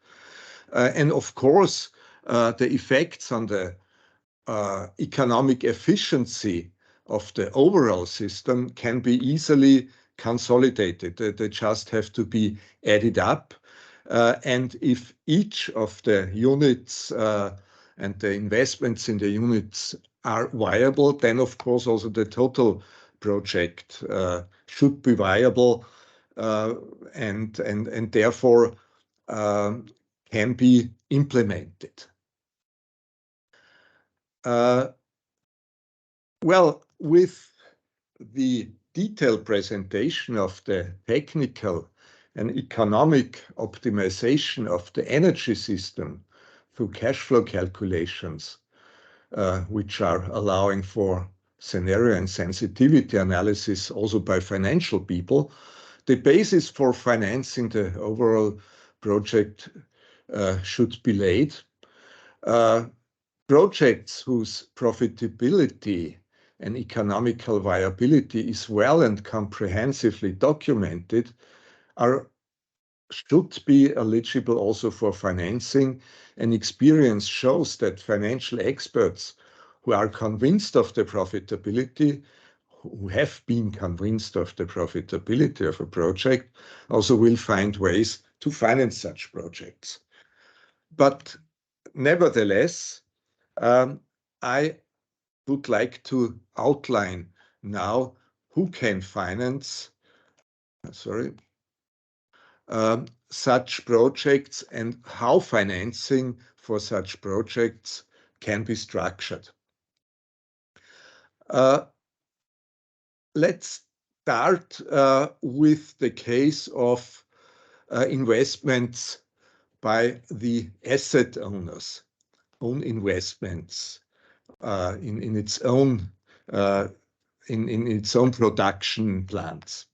And of course, the effects on the economic efficiency of the overall system can be easily consolidated. They just have to be added up. And if each of the units and the investments in the units are viable, then of course also the total project should be viable and therefore can be implemented. Well, with the detailed presentation of the technical and economic optimization of the energy system through cash flow calculations, which are allowing for scenario and sensitivity analysis also by financial people, the basis for financing the overall project should be laid. Projects whose profitability and economical viability is well and comprehensively documented should be eligible also for financing, and experience shows that financial experts who are convinced of the profitability, who have been convinced of the profitability of a project, also will find ways to finance such projects. But nevertheless, I would like to outline now who can finance, such projects and how financing for such projects can be structured. Let's start with the case of investments by the asset owners, own investments in its own production plants.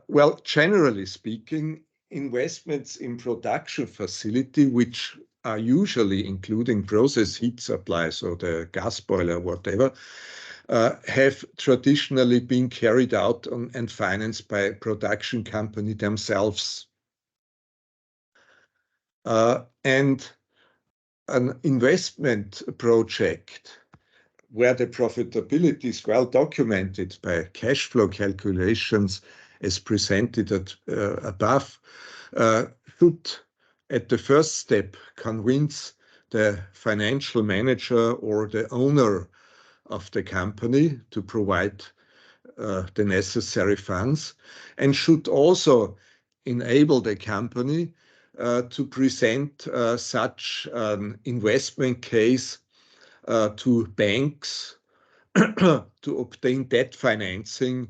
Well, generally speaking, investments in production facility, which are usually including process heat supply, so the gas boiler, whatever, have traditionally been carried out and financed by production company themselves. And an investment project where the profitability is well documented by cash flow calculations as presented above, should at the first step convince the financial manager or the owner of the company to provide the necessary funds, and should also enable the company to present such an investment case to banks to obtain debt financing,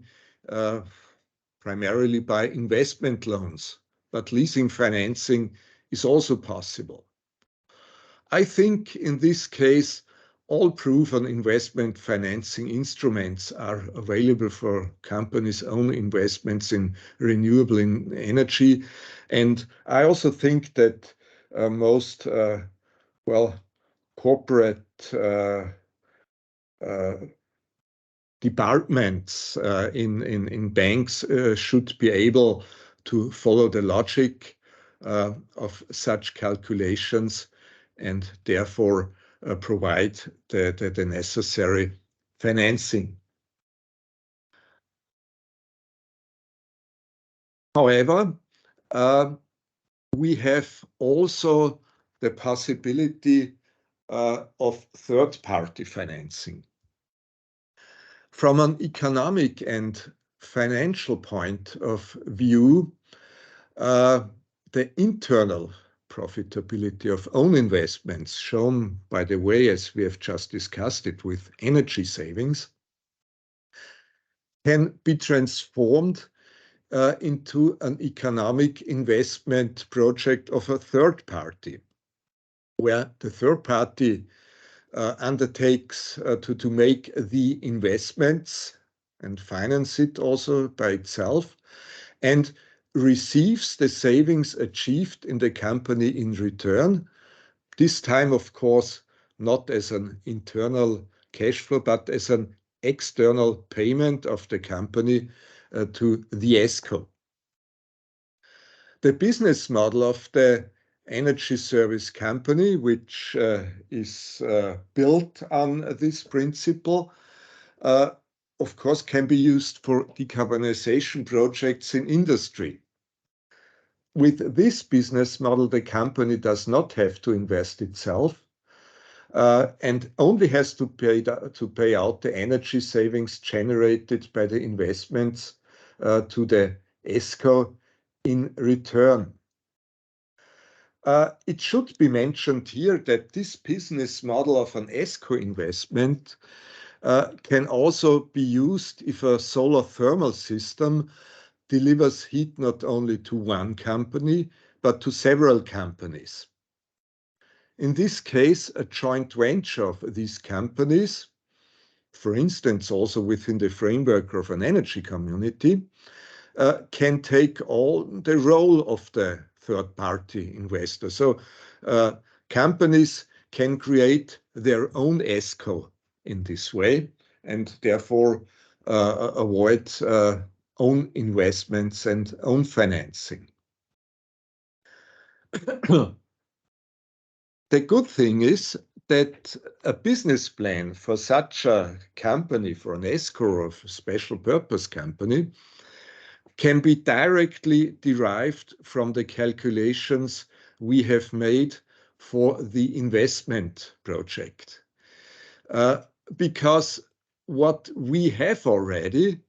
primarily by investment loans, but leasing financing is also possible. I think in this case, all proven investment financing instruments are available for companies' own investments in renewable energy. And I also think that most, corporate departments in banks should be able to follow the logic of such calculations and therefore provide the necessary financing. However, we have also the possibility of third-party financing. From an economic and financial point of view, the internal profitability of own investments, shown by the way as we have just discussed it with energy savings, can be transformed into an economic investment project of a third party, where the third party undertakes to make the investments and finance it also by itself, and receives the savings achieved in the company in return. This time, of course, not as an internal cash flow, but as an external payment of the company to the ESCO. The business model of the energy service company, which is built on this principle, of course, can be used for decarbonization projects in industry. With this business model, the company does not have to invest itself and only has to pay out the energy savings generated by the investments to the ESCO in return. It should be mentioned here that this business model of an ESCO investment can also be used if a solar thermal system delivers heat not only to one company, but to several companies. In this case, a joint venture of these companies, for instance, also within the framework of an energy community, can take all the role of the third-party investor. So companies can create their own ESCO in this way and therefore avoid own investments and own financing. The good thing is that a business plan for such a company, for an ESCO or a special purpose company, can be directly derived from the calculations we have made for the investment project. Because what we have already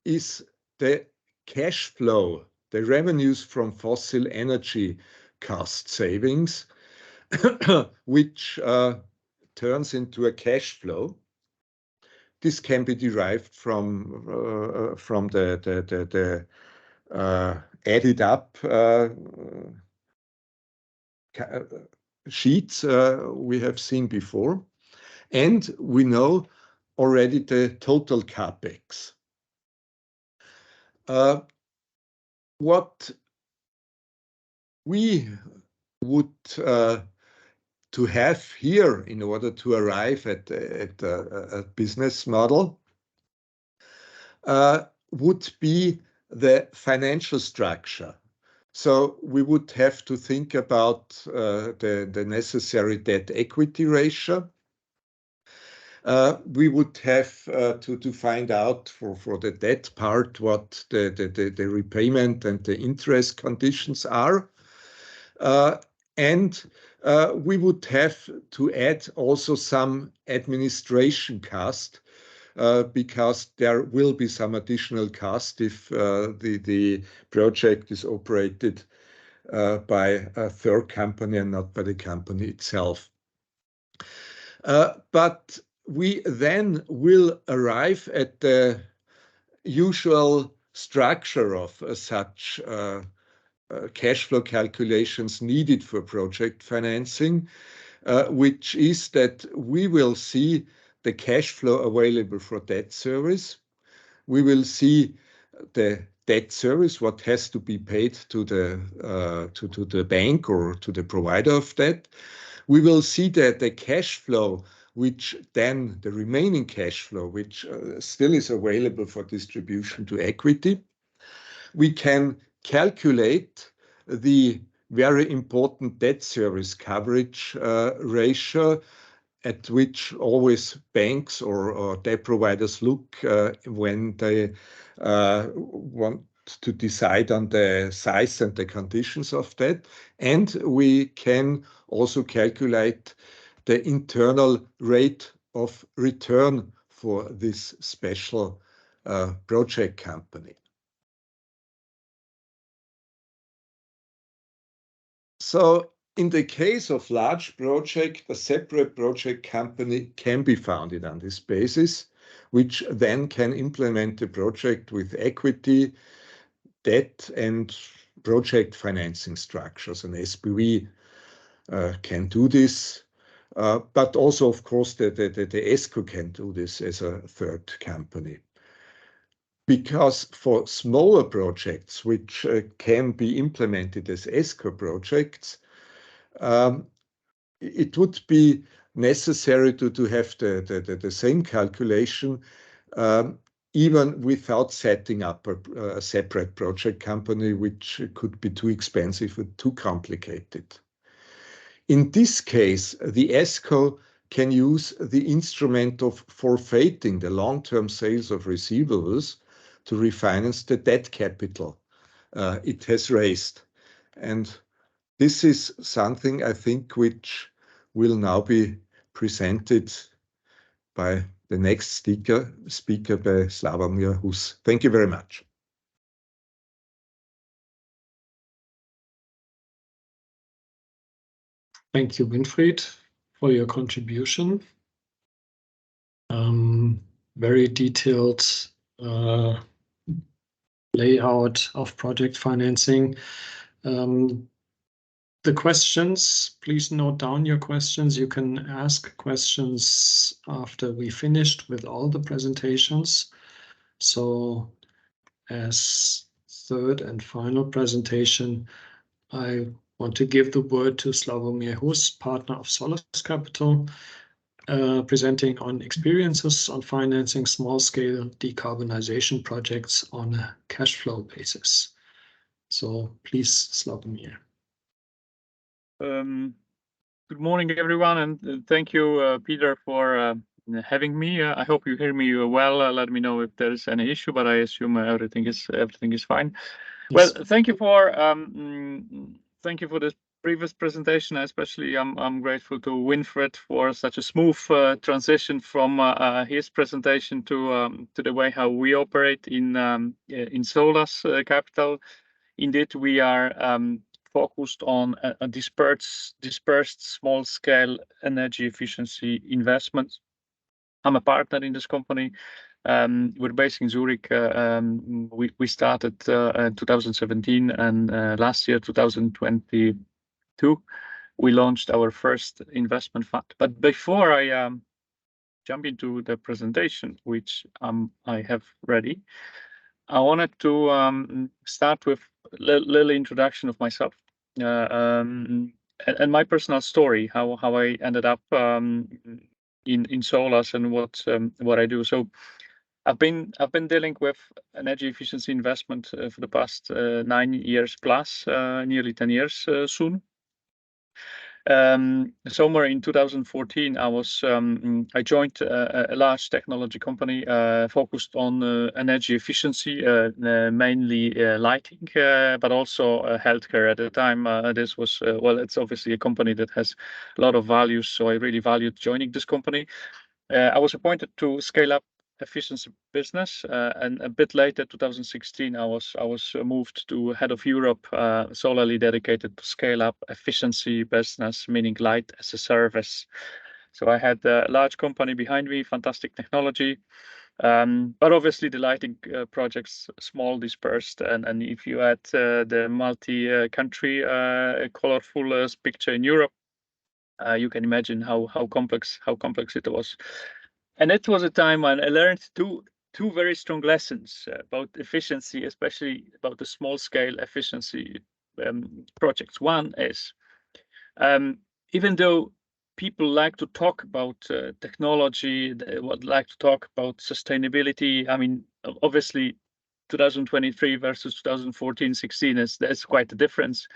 is the cash flow, the revenues from fossil energy cost savings, which turns into a cash flow. This can be derived from the added up sheets we have seen before, and we know already the total capex. What we would to have here in order to arrive at a business model would be the financial structure. So we would have to think about the necessary debt equity ratio. We would have to find out for the debt part what the repayment and the interest conditions are. And we would have to add also some administration cost because there will be some additional cost if the project is operated by a third company and not by the company itself. But we then will arrive at the usual structure of such cash flow calculations needed for project financing, which is that we will see the cash flow available for debt service. We will see the debt service, what has to be paid to the bank or to the provider of debt. We will see that the cash flow, which then the remaining cash flow, which still is available for distribution to equity. We can calculate the very important debt service coverage ratio, at which always banks or debt providers look when they want to decide on the size and the conditions of that. And we can also calculate the internal rate of return for this special project company. So in the case of large project, a separate project company can be founded on this basis, which then can implement the project with equity, debt, and project financing structures. An SPV can do this, but also, of course, the ESCO can do this as a third company. Because for smaller projects, which can be implemented as ESCO projects, it would be necessary to have the same calculation, even without setting up a separate project company, which could be too expensive and too complicated. In this case, the ESCO can use the instrument of forfeiting the long-term sales of receivables to refinance the debt capital it has raised. And this is something, I think, which will now be presented by the next speaker by Slawomir Hus. Thank you very much. Thank you, Winfried, for your contribution. Very detailed layout of project financing. The questions, please note down your questions. You can ask questions after we finished with all the presentations. So as third and final presentation, I want to give the word to Slawomir Hus, partner of Solus Capital, presenting on experiences on financing small-scale decarbonization projects on a cash flow basis. So please, Slawomir. Good morning, everyone, and thank you, Peter, for having me. I hope you hear me well. Let me know if there is any issue, but I assume everything is fine. Yes. Well, thank you for this previous presentation. Especially, I'm grateful to Winfried for such a smooth transition from his presentation to the way how we operate in Solus Capital. Indeed, we are focused on a dispersed small-scale energy efficiency investments. I'm a partner in this company. We're based in Zurich. We started in 2017, and last year, 2022, we launched our first investment fund. But before I jump into the presentation, which I have ready, I wanted to start with a little introduction of myself and my personal story, how I ended up in Solus and what I do. So I've been dealing with energy efficiency investment for the past 9 years plus, nearly 10 years soon. Somewhere in 2014, I joined a large technology company focused on energy efficiency, mainly lighting, but also healthcare at the time. This was, well, it's obviously a company that has a lot of values, so I really valued joining this company. I was appointed to scale up efficiency business, and a bit later, 2016, I was moved to head of Europe, solely dedicated to scale up efficiency business, meaning light as a service. So I had a large company behind me, fantastic technology, but obviously the lighting projects small, dispersed, and if you add the multi-country colorful picture in Europe, you can imagine how complex it was. And it was a time when I learned two very strong lessons about efficiency, especially about the small-scale efficiency projects. One is, even though people like to talk about technology, they would like to talk about sustainability. I mean, obviously 2023 versus 2014-16 that's quite a difference.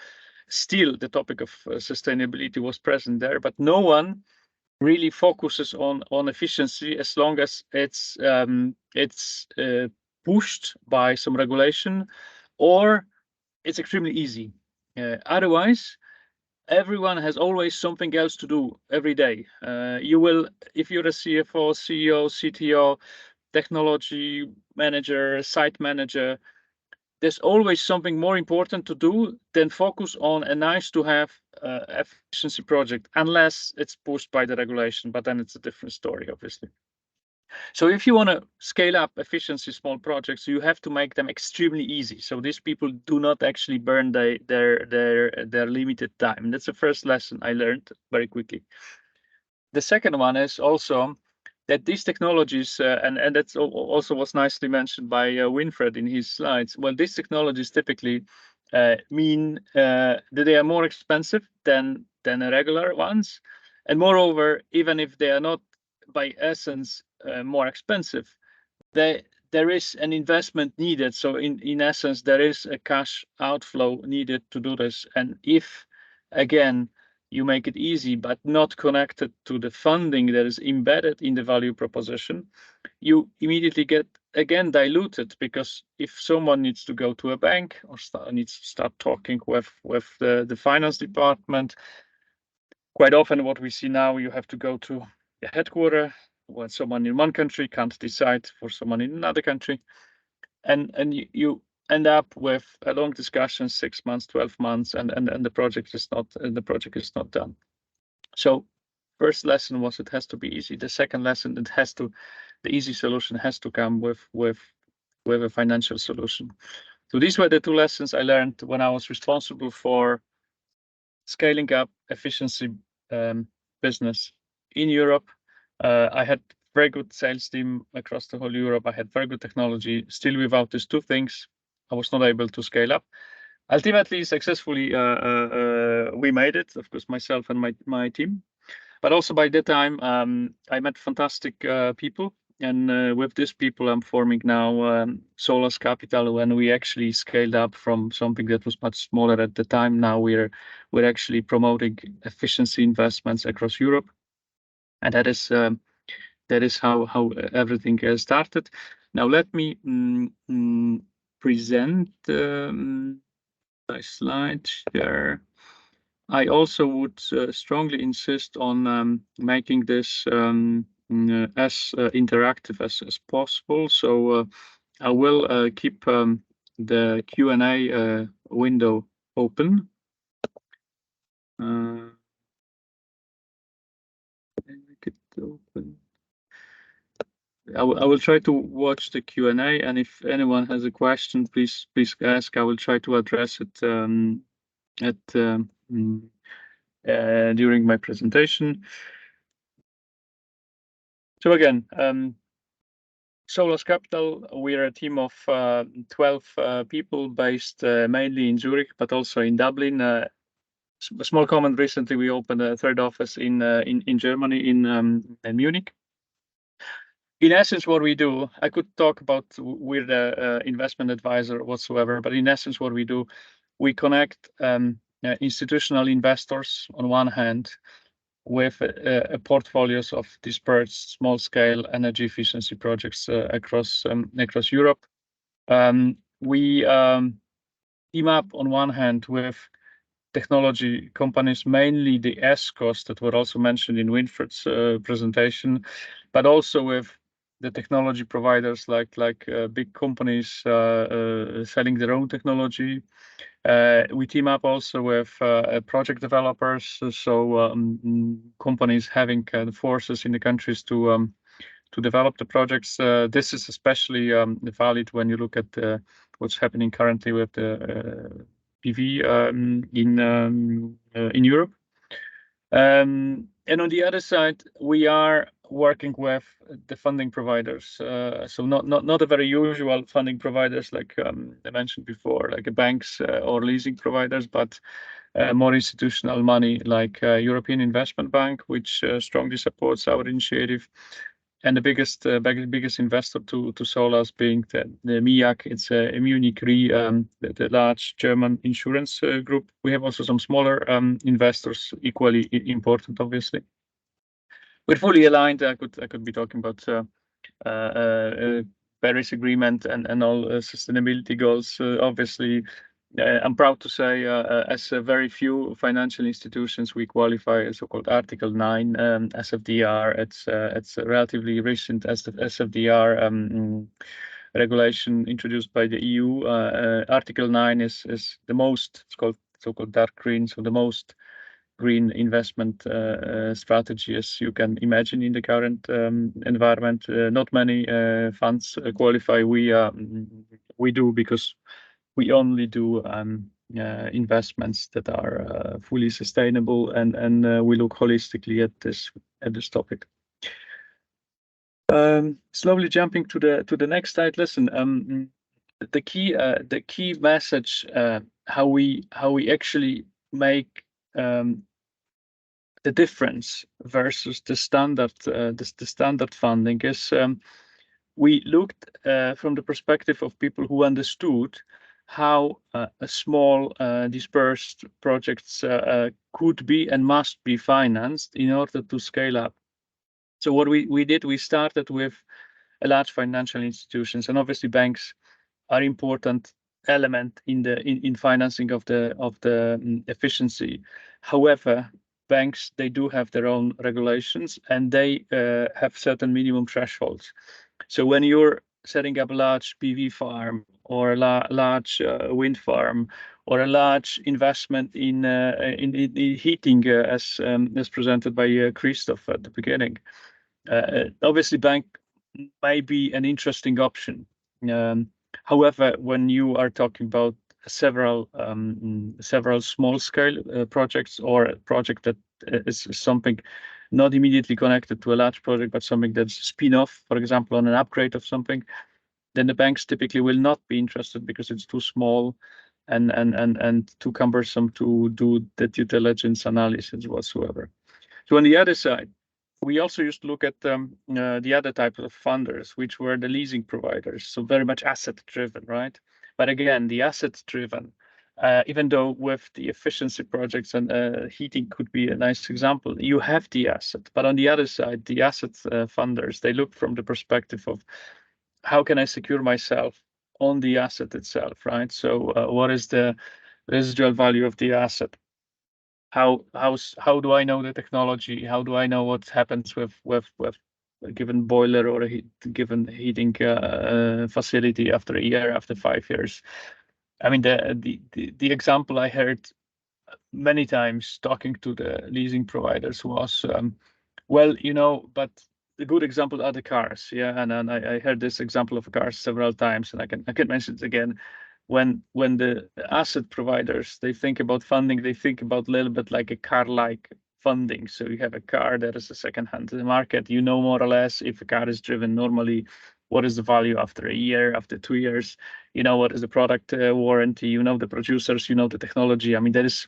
Still, the topic of sustainability was present there, but no one really focuses on efficiency as long as it's pushed by some regulation or it's extremely easy. Otherwise, everyone has always something else to do every day. You will, if you're a CFO, CEO, CTO, technology manager, site manager, there's always something more important to do than focus on a nice to have efficiency project, unless it's pushed by the regulation, but then it's a different story, obviously. So if you want to scale up efficiency small projects, you have to make them extremely easy. So these people do not actually burn their limited time. That's the first lesson I learned very quickly. The second one is also that these technologies, and that's also was nicely mentioned by Winfried in his slides. Well, these technologies typically mean that they are more expensive than the regular ones, and moreover, even if they are not by essence more expensive, there is an investment needed. So in essence, there is a cash outflow needed to do this. And if again you make it easy but not connected to the funding that is embedded in the value proposition, you immediately get again diluted, because if someone needs to go to a bank or needs to start talking with the finance department, quite often what we see now, you have to go to the headquarters when someone in one country can't decide for someone in another country, and you end up with a long discussion, 6 months, 12 months, and the project is not done. So first lesson was it has to be easy. The second lesson, the easy solution has to come with a financial solution. So these were the two lessons I learned when I was responsible for scaling up efficiency business in Europe. I had very good sales team across the whole Europe. I had very good technology. Still, without these two things, I was not able to scale up. Ultimately, successfully, we made it. Of course, myself and my team. But also by that time, I met fantastic people, and with these people, I'm forming now Solus Capital. When we actually scaled up from something that was much smaller at the time, now we're actually promoting efficiency investments across Europe, and that is how everything started. Now let me present my slide here. I also would strongly insist on making this as interactive as possible. So I will keep the Q&A window open. Make it open. I will try to watch the Q&A, and if anyone has a question, please ask. I will try to address it during my presentation. So again, Solus Capital, we are a team of 12 people based mainly in Zurich, but also in Dublin. A small comment: recently we opened a third office in Germany, in Munich. In essence, what we do, I could talk about we're the investment advisor whatsoever, but in essence, what we do, we connect institutional investors on one hand with portfolios of dispersed small-scale energy efficiency projects across Europe. We team up on one hand with technology companies, mainly the ESCOs that were also mentioned in Winfried's presentation, but also with the technology providers like big companies selling their own technology. We team up also with project developers, so companies having the forces in the countries to develop the projects. This is especially valid when you look at what's happening currently with the PV in Europe. And on the other side, we are working with the funding providers. So not a very usual funding providers like I mentioned before, like banks or leasing providers, but more institutional money, like European Investment Bank, which strongly supports our initiative. And the biggest investor to Solas being the MIAG. It's a Munich Re, the large German insurance group. We have also some smaller investors, equally important, obviously. We're fully aligned. I could be talking about Paris Agreement and all sustainability goals. Obviously, I'm proud to say, as very few financial institutions, we qualify as so-called Article 9 SFDR. It's a relatively recent SFDR regulation introduced by the EU. Article 9 is the most, it's called so-called dark green, so the most green investment strategy as you can imagine in the current environment. Not many funds qualify. We do, because we only do investments that are fully sustainable, and we look holistically at this topic. Slowly jumping to the next slide. Listen, the key message, how we actually make the difference versus the standard funding is, we looked from the perspective of people who understood how a small dispersed projects could be and must be financed in order to scale up. So what we did, we started with a large financial institutions, and obviously banks are important element in financing of the efficiency. However, banks, they do have their own regulations, and they have certain minimum thresholds. So when you're setting up a large PV farm or a large wind farm or a large investment in heating, as presented by Christoph at the beginning, obviously bank may be an interesting option. However, when you are talking about several small scale projects, or a project that is something not immediately connected to a large project, but something that's a spin-off, for example, on an upgrade of something, then the banks typically will not be interested because it's too small and too cumbersome to do the due diligence analysis whatsoever. So on the other side, we also used to look at the other type of funders, which were the leasing providers, so very much asset-driven, right? But again, the asset-driven, even though with the efficiency projects, and heating could be a nice example, you have the asset. But on the other side, the asset funders, they look from the perspective of how can I secure myself on the asset itself, right? So what is the residual value of the asset? How do I know the technology? How do I know what happens with a given boiler or a given heating facility after a year, after 5 years? I mean, the example I heard many times talking to the leasing providers was, well, you know, but the good example are the cars, yeah. And I heard this example of cars several times, and I can mention it again. When the asset providers, they think about funding, they think about a little bit like a car-like funding. So you have a car that is a second-hand in the market. You know more or less if a car is driven normally, what is the value after a year, after 2 years? You know what is the product warranty? You know the producers. You know the technology. I mean, there is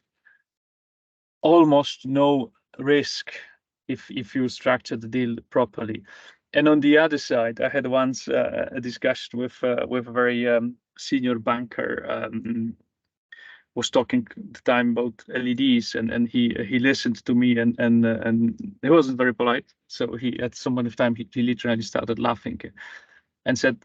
almost no risk if you structure the deal properly. And on the other side, I had once a discussion with a very senior banker, was talking at the time about LEDs, and he listened to me, and he wasn't very polite. So he, at some point of time, he literally started laughing and said,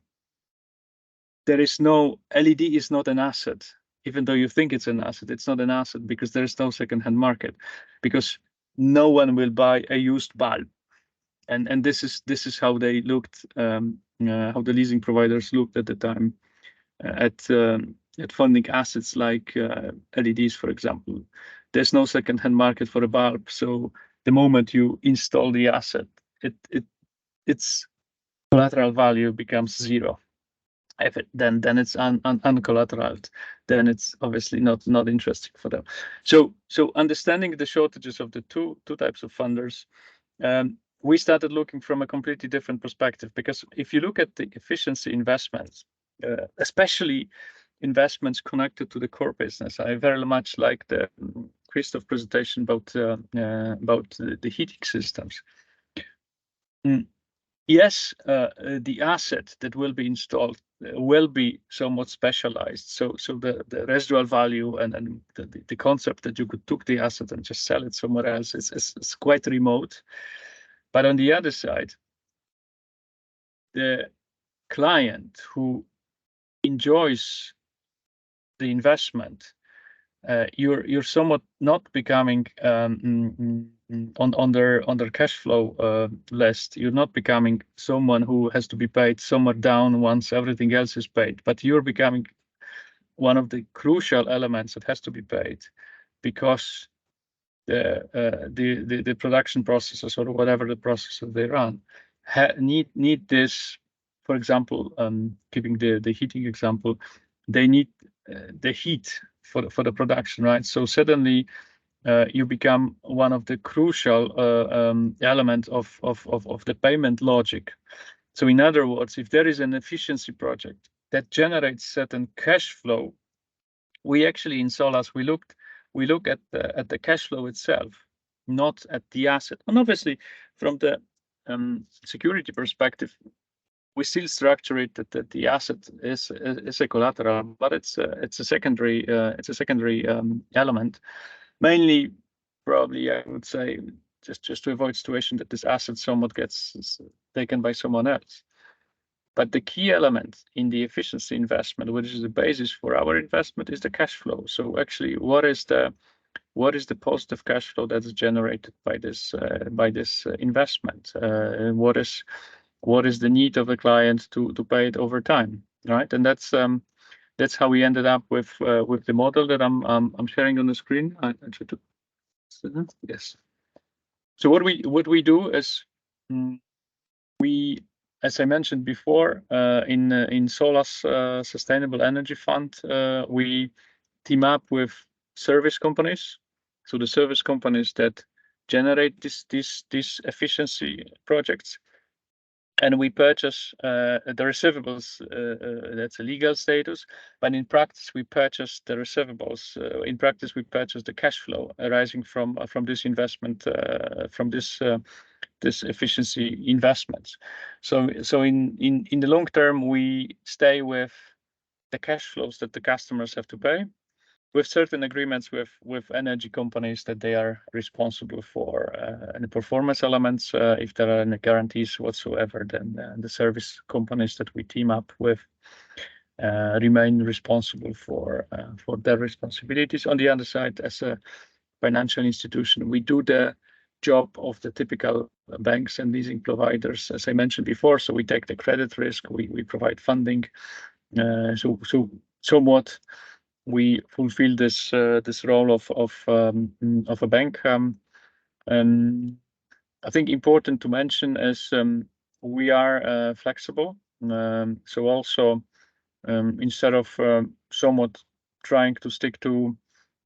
there is no, LED is not an asset. Even though you think it's an asset, it's not an asset, because there is no second-hand market, because no one will buy a used bulb. And this is how they looked, how the leasing providers looked at the time at funding assets like LEDs, for example. There's no second-hand market for a bulb, so the moment you install the asset, its collateral value becomes zero. If then it's uncollateralized, then it's obviously not interesting for them. So understanding the shortages of the two types of funders, we started looking from a completely different perspective, because if you look at the efficiency investments, especially investments connected to the core business. I very much like the Christoph presentation about the heating systems. Yes, the asset that will be installed will be somewhat specialized. So the residual value and the concept that you could take the asset and just sell it somewhere else is quite remote. But on the other side, the client who enjoys the investment, you're somewhat not becoming on their cash flow list. You're not becoming someone who has to be paid somewhere down once everything else is paid, but you're becoming one of the crucial elements that has to be paid, because the production processes or whatever the processes they run need this. For example, keeping the heating example, they need the heat for the production, right? So suddenly you become one of the crucial elements of the payment logic. So in other words, if there is an efficiency project that generates certain cash flow, we actually in Solas we look at the cash flow itself, not at the asset. And obviously, from the security perspective, we still structure it that the asset is a collateral, but it's a secondary element. Mainly, probably I would say just to avoid situation that this asset somewhat gets taken by someone else. But the key element in the efficiency investment, which is the basis for our investment, is the cash flow. So actually, what is the positive cash flow that is generated by this investment? What is the need of the client to pay it over time, right? And that's how we ended up with the model that I'm sharing on the screen. I try to, yes. So what we do is we, as I mentioned before, in Solas Sustainable Energy Fund, we team up with service companies. So the service companies that generate these efficiency projects, and we purchase the receivables. That's a legal status, but in practice we purchase the receivables. In practice we purchase the cash flow arising from this investment, from this efficiency investments. So in the long term we stay with the cash flows that the customers have to pay, with certain agreements with energy companies that they are responsible for the performance elements. If there are any guarantees whatsoever, then the service companies that we team up with remain responsible for their responsibilities. On the other side, as a financial institution, we do the job of the typical banks and leasing providers, as I mentioned before. So we take the credit risk, we provide funding. So somewhat we fulfill this role of a bank. I think important to mention is we are flexible. So also instead of somewhat trying to stick to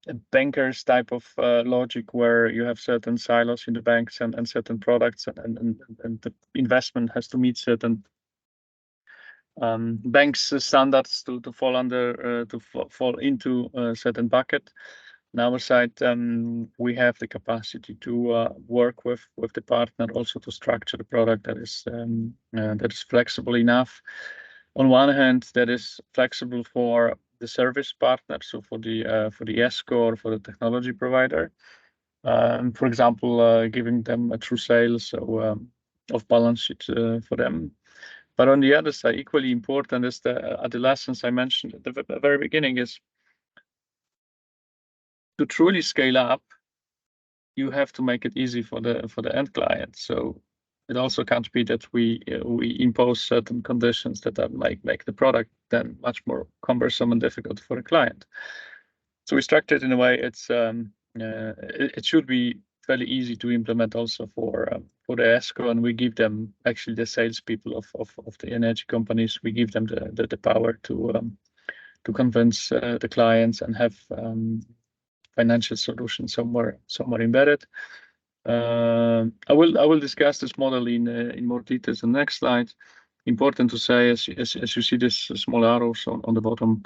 a banker's type of logic where you have certain silos in the banks and certain products and the investment has to meet certain banks standards to fall under fall into a certain bucket. On our side, we have the capacity to work with the partner also to structure the product that is flexible enough. On one hand, that is flexible for the service partner, so for the ESCO or for the technology provider. For example, giving them a true sale, so off balance sheet for them. But on the other side, equally important is the lessons I mentioned at the very beginning is to truly scale up, you have to make it easy for the end client. So it also can't be that we impose certain conditions that make the product then much more cumbersome and difficult for a client. So we structured in a way it should be fairly easy to implement also for the ESCO, and we give them actually the salespeople of the energy companies. We give them the power to convince the clients and have financial solutions somewhere embedded. I will discuss this model in more details in the next slide. Important to say, as you see this small arrows on the bottom,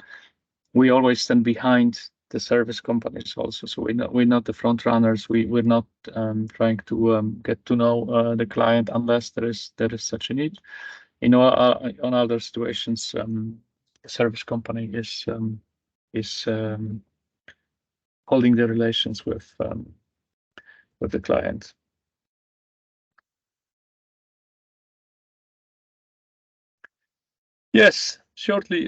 we always stand behind the service companies also. So we're not the front runners. We're not trying to get to know the client unless there is such a need. On other situations, the service company is holding the relations with the client. Yes, shortly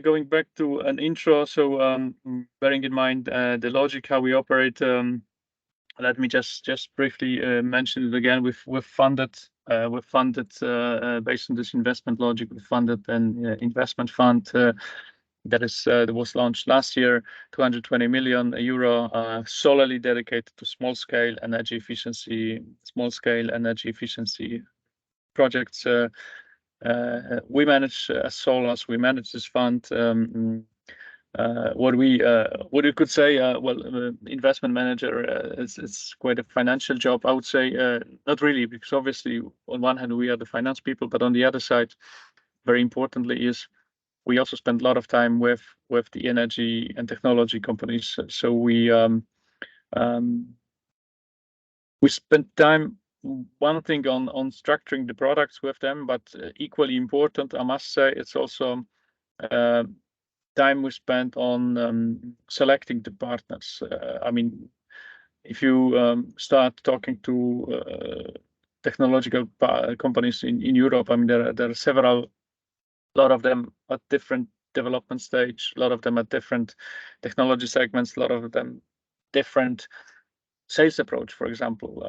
going back to an intro. So bearing in mind the logic how we operate, let me just briefly mention it again. We've funded based on this investment logic. We funded an investment fund that was launched last year, 220 million euro, solely dedicated to small scale energy efficiency projects. We manage as Solas, we manage this fund. What you could say, investment manager, it's quite a financial job, I would say. Not really, because obviously on one hand we are the finance people, but on the other side, very importantly, is we also spend a lot of time with the energy and technology companies. So we spend time, one thing on structuring the products with them, but equally important, I must say, it's also time we spend on selecting the partners. I mean, if you start talking to technological companies in Europe, I mean, there are several, a lot of them at different development stage, a lot of them at different technology segments, a lot of them different sales approach, for example.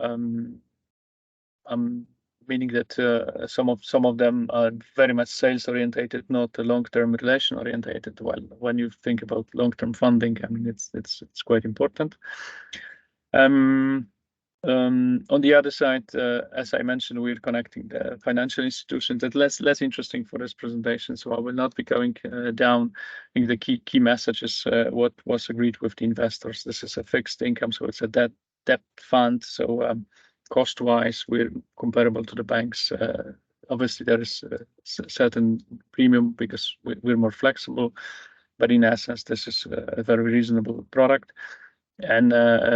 Meaning that some of them are very much sales orientated, not long-term relation orientated. Well, when you think about long-term funding, I mean, it's quite important. On the other side, as I mentioned, we're connecting the financial institutions. That's less interesting for this presentation, so I will not be going down. I think the key message is what was agreed with the investors. This is a fixed income, so it's a debt fund. So cost-wise, we're comparable to the banks. Obviously, there is a certain premium because we're more flexible, but in essence, this is a very reasonable product. And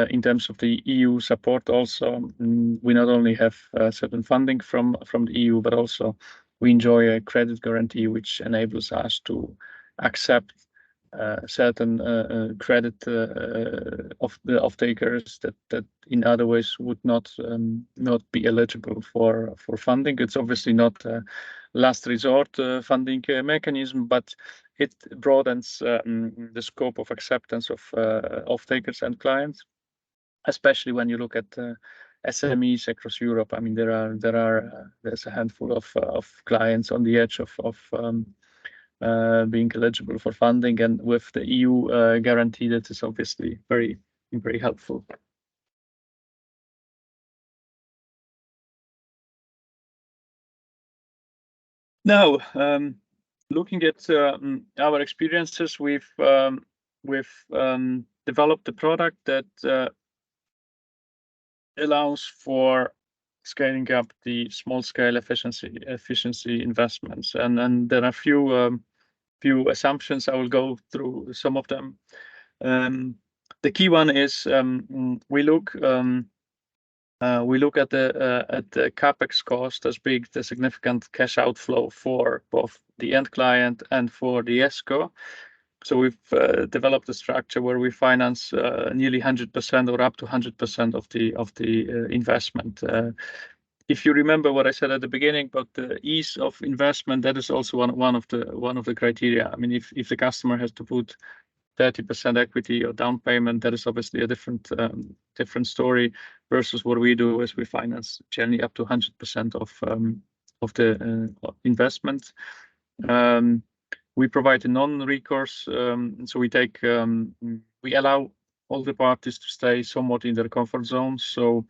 in terms of the EU support also, we not only have certain funding from the EU, but also we enjoy a credit guarantee, which enables us to accept certain credit of the off-takers that in other ways would not be eligible for funding. It's obviously not a last resort funding mechanism, but it broadens the scope of acceptance of off-takers and clients, especially when you look at SMEs across Europe. I mean, there's a handful of clients on the edge of being eligible for funding, and with the EU guarantee, that is obviously very, very helpful. Now, looking at our experiences, we've developed a product that allows for scaling up the small-scale efficiency investments, and there are few assumptions. I will go through some of them. The key one is we look at the capex cost as being the significant cash outflow for both the end client and for the ESCO. So we've developed a structure where we finance nearly 100% or up to 100% of the investment. If you remember what I said at the beginning about the ease of investment, that is also one of the criteria. I mean, if the customer has to put 30% equity or down payment, that is obviously a different story versus what we do is we finance generally up to 100% of the investment. We provide a non-recourse, so we allow all the parties to stay somewhat in their comfort zone. So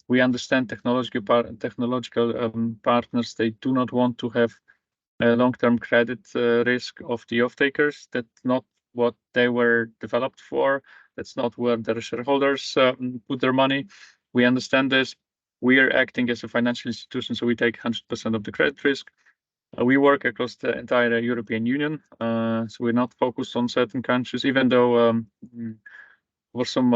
we understand technological partners, they do not want to have a long-term credit risk of the off-takers. That's not what they were developed for. That's not where their shareholders put their money. We understand this. We are acting as a financial institution, so we take 100% of the credit risk. We work across the entire European Union, so we're not focused on certain countries, even though for some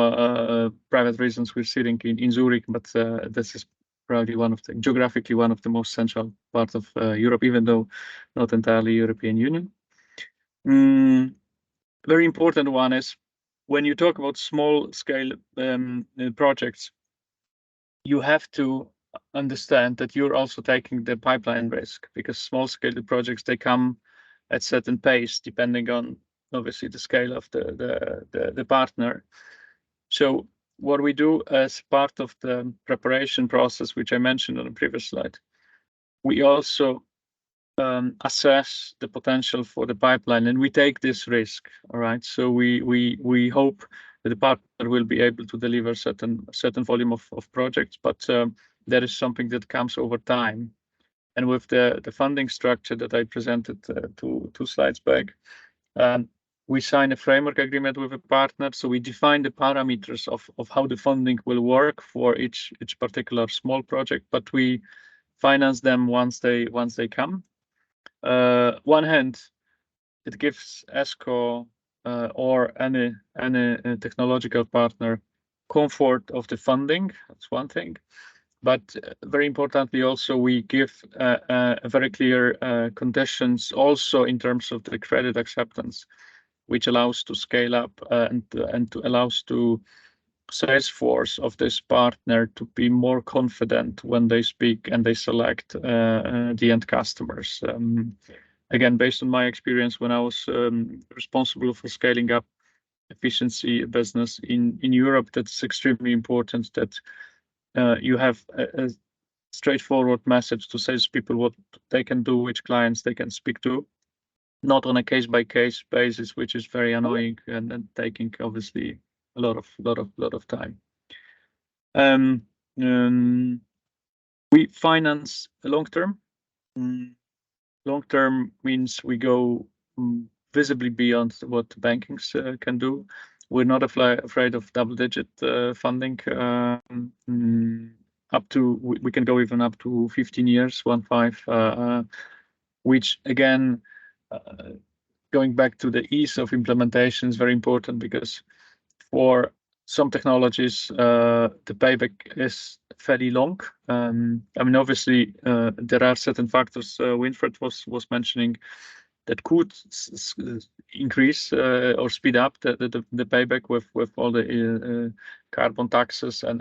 private reasons we're sitting in Zurich, but this is probably geographically one of the most central part of Europe, even though not entirely European Union. Very important one is when you talk about small scale projects, you have to understand that you're also taking the pipeline risk, because small scale projects, they come at certain pace depending on obviously the scale of the partner. So what we do as part of the preparation process, which I mentioned on the previous slide, we also assess the potential for the pipeline, and we take this risk. All right, so we hope that the partner will be able to deliver certain volume of projects, but that is something that comes over time. And with the funding structure that I presented two slides back, we sign a framework agreement with a partner, so we define the parameters of how the funding will work for each particular small project, but we finance them once they come. One hand, it gives ESCO or any technological partner comfort of the funding. That's one thing, but very importantly also we give very clear conditions also in terms of the credit acceptance, which allows to scale up and allows to sales force of this partner to be more confident when they speak and they select the end customers. Again, based on my experience when I was responsible for scaling up efficiency business in Europe, that's extremely important that you have a straightforward message to salespeople what they can do, which clients they can speak to, not on a case-by-case basis, which is very annoying and taking obviously a lot of time. We finance long-term. Long-term means we go visibly beyond what bankings can do. We're not afraid of double-digit funding. We can go even up to 15 years, 15, which again, going back to the ease of implementation is very important, because for some technologies, the payback is fairly long. I mean, obviously, there are certain factors Winfried was mentioning that could increase or speed up the payback with all the carbon taxes and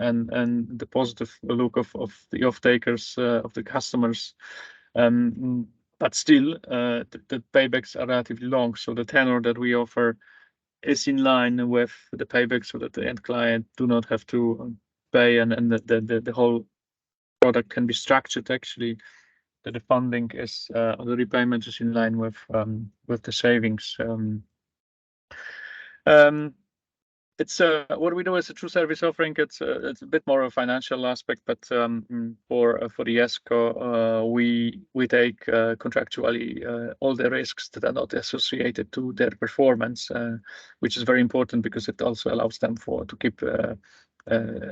the positive look of the off-takers, of the customers. But still, the paybacks are relatively long. So the tenor that we offer is in line with the payback, so that the end client do not have to pay, and the whole product can be structured actually that the funding is the repayment is in line with the savings. It's what we do as a true service offering. It's a bit more of a financial aspect, but for the ESCO, we take contractually all the risks that are not associated to their performance, which is very important because it also allows them to keep a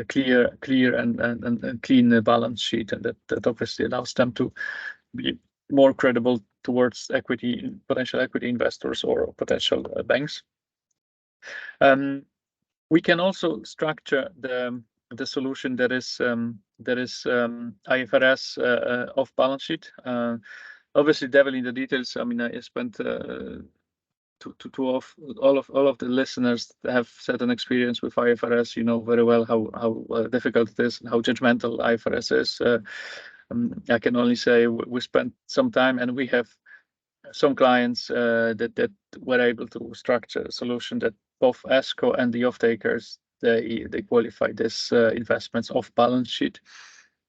clear and clean balance sheet, and that obviously allows them to be more credible towards potential equity investors or potential banks. We can also structure the solution that is IFRS off balance sheet. Obviously, devil in the details. I mean, I spent to all of the listeners that have certain experience with IFRS, you know very well how difficult it is and how judgmental IFRS is. I can only say we spent some time, and we have some clients that were able to structure a solution that both ESCO and the off-takers, they qualify this investments off balance sheet,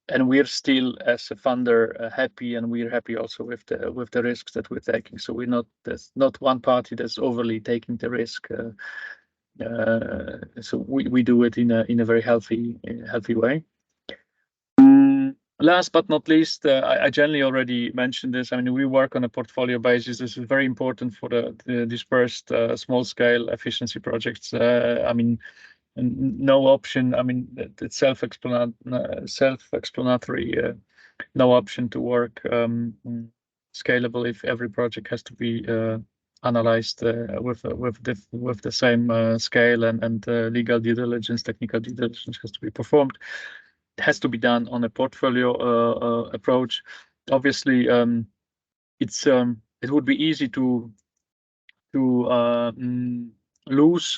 and we're still as a funder happy, and we're happy also with the risks that we're taking. So there's not one party that's overly taking the risk. So we do it in a very healthy way. Last but not least, I generally already mentioned this. I mean, we work on a portfolio basis. This is very important for the dispersed small scale efficiency projects. I mean, no option. I mean, it's self-explanatory. No option to work scalable if every project has to be analyzed with the same scale, and legal due diligence, technical due diligence has to be performed. It has to be done on a portfolio approach. Obviously, it would be easy to lose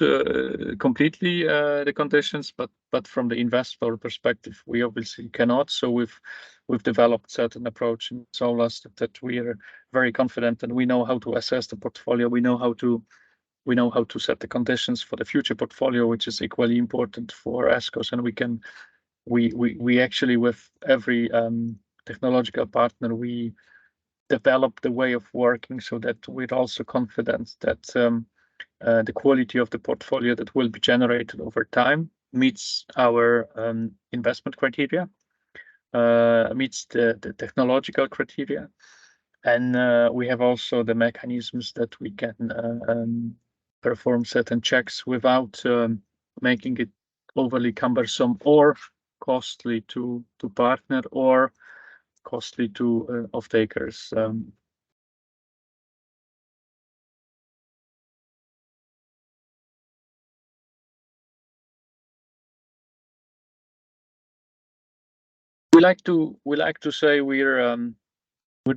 completely the conditions, but from the investor perspective, we obviously cannot. So we've developed certain approach in Solvas that we are very confident, and we know how to assess the portfolio. We know how to set the conditions for the future portfolio, which is equally important for ESCOs. And we actually, with every technological partner, we develop the way of working so that we're also confident that the quality of the portfolio that will be generated over time meets our investment criteria, meets the technological criteria. And we have also the mechanisms that we can perform certain checks without making it overly cumbersome or costly to partner or costly to off-takers. We like to say we're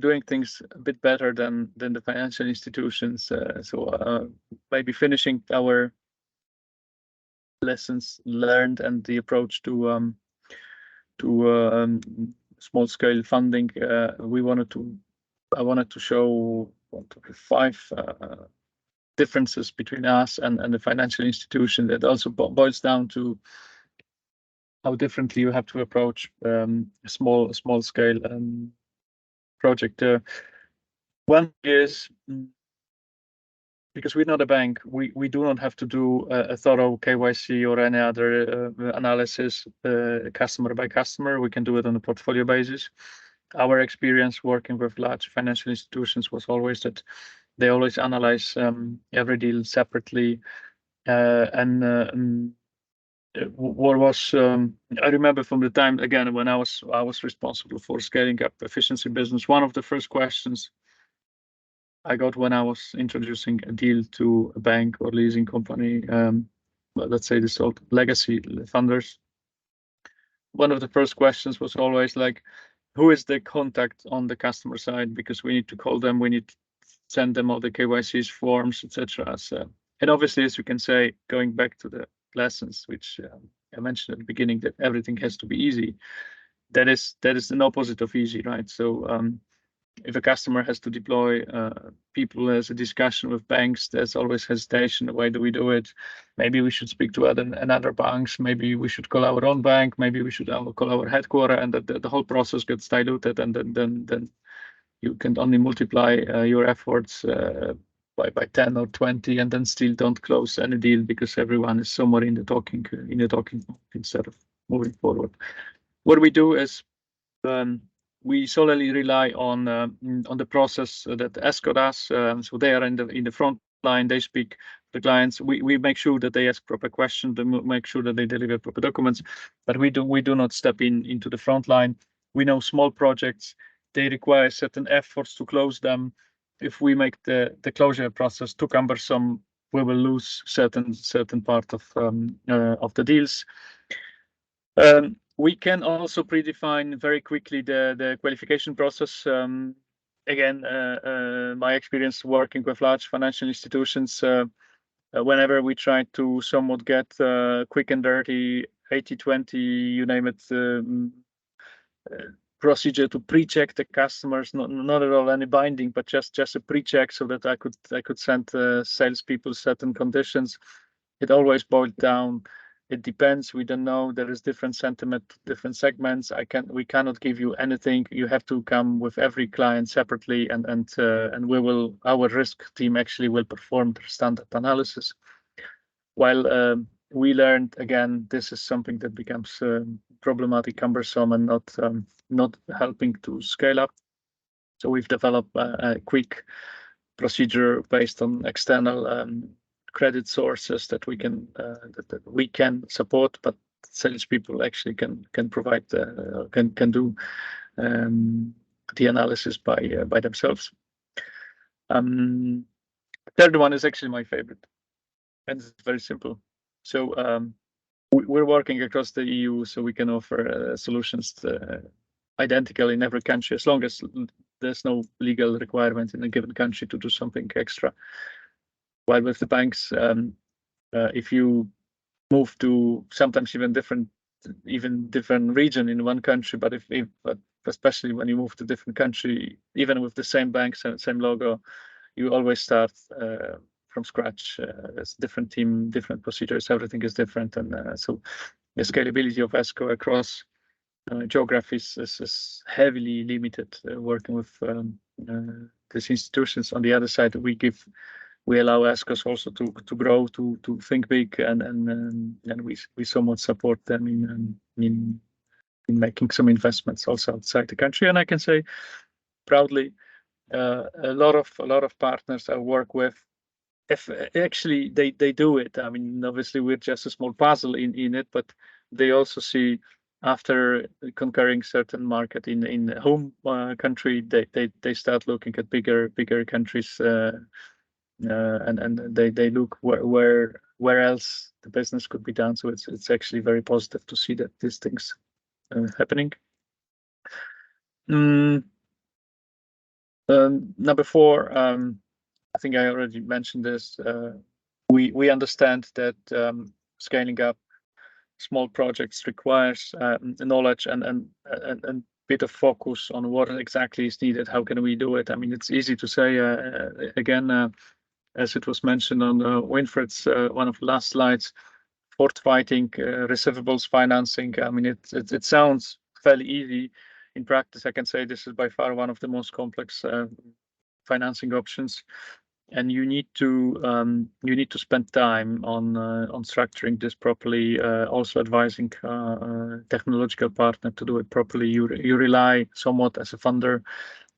doing things a bit better than the financial institutions. So maybe finishing our lessons learned and the approach to small scale funding. I wanted to show 5 differences between us and the financial institution that also boils down to how differently you have to approach a small scale project. One is because we're not a bank, we do not have to do a thorough KYC or any other analysis customer by customer. We can do it on a portfolio basis. Our experience working with large financial institutions was always that they always analyze every deal separately. What was I remember from the time, again, when I was responsible for scaling up efficiency business, one of the first questions I got when I was introducing a deal to a bank or leasing company, let's say this old legacy funders, one of the first questions was always like, who is the contact on the customer side? Because we need to call them, we need to send them all the KYCs, forms, etc. So, and obviously, as you can say, going back to the lessons, which I mentioned at the beginning, that everything has to be easy. That is an opposite of easy, right? So if a customer has to deploy people, as a discussion with banks, there's always hesitation. Why do we do it? Maybe we should speak to another banks. Maybe we should call our own bank. Maybe we should call our headquarter, and the whole process gets diluted. And then you can only multiply your efforts by 10 or 20, and then still don't close any deal because everyone is somewhere in the talking instead of moving forward. What we do is we solely rely on the process that ESCO does. So they are in the front line. They speak to the clients. We make sure that they ask proper questions. They make sure that they deliver proper documents. But we do not step into the front line. We know small projects, they require certain efforts to close them. If we make the closure process too cumbersome, we will lose certain part of the deals. We can also predefine very quickly the qualification process. Again, my experience working with large financial institutions, whenever we try to somewhat get quick and dirty, 80-20, you name it, procedure to pre-check the customers, not at all any binding, but just a pre-check so that I could send salespeople certain conditions. It always boiled down. It depends. We don't know. There is different sentiment, different segments. We cannot give you anything. You have to come with every client separately, and our risk team actually will perform the standard analysis. While we learned, again, this is something that becomes problematic, cumbersome, and not helping to scale up. So we've developed a quick procedure based on external credit sources that we can support, but salespeople actually can provide can do. the analysis by themselves. Third one is actually my favorite, and it's very simple. So we're working across the EU, so we can offer solutions identical in every country, as long as there's no legal requirement in a given country to do something extra. While with the banks, if you move to sometimes even different region in one country, but but especially when you move to different country, even with the same banks and same logo, you always start from scratch. It's different team, different procedures, everything is different, and so the scalability of ESCO across geographies is heavily limited. Working with these institutions. On the other side, we allow ESCOs also to grow, to think big, and we somewhat support them in making some investments also outside the country. And I can say proudly, a lot of partners I work with, if actually they do it. I mean, obviously we're just a small puzzle in it, but they also see, after conquering certain market in home country, they start looking at bigger countries, and they look where else the business could be done. So it's actually very positive to see that these things happening. Number 4, I think I already mentioned this. We understand that scaling up small projects requires knowledge and bit of focus on what exactly is needed. How can we do it? I mean, it's easy to say again, as it was mentioned on Winfried's one of the last slides, forward-fighting receivables financing. I mean, it sounds fairly easy. In practice, I can say this is by far one of the most complex financing options, and you need to spend time on structuring this properly. Also advising technological partner to do it properly. You rely somewhat as a funder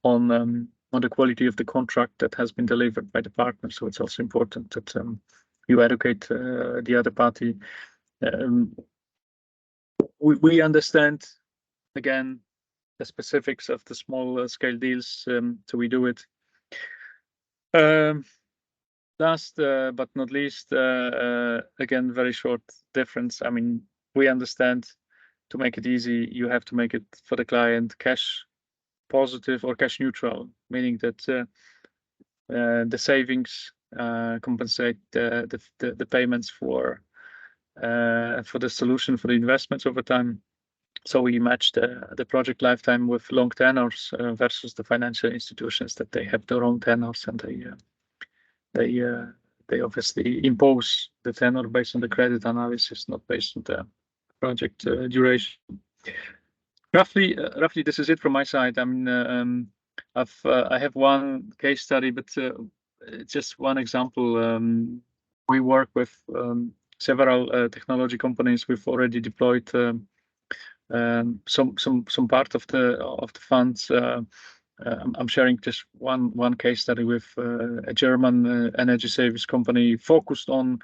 on the quality of the contract that has been delivered by the partner. So it's also important that you educate the other party. We understand, again, the specifics of the small scale deals, so we do it. Last but not least, again, very short difference. I mean, we understand, to make it easy, you have to make it for the client cash positive or cash neutral, meaning that the savings compensate the payments for the solution, for the investments over time. So we match the project lifetime with long tenors versus the financial institutions that they have their own tenors, and they obviously impose the tenor based on the credit analysis, not based on the project duration. Roughly, this is it from my side. I mean, I have one case study, but just one example. We work with several technology companies. We've already deployed some part of the funds. I'm sharing just one case study with a German energy service company focused on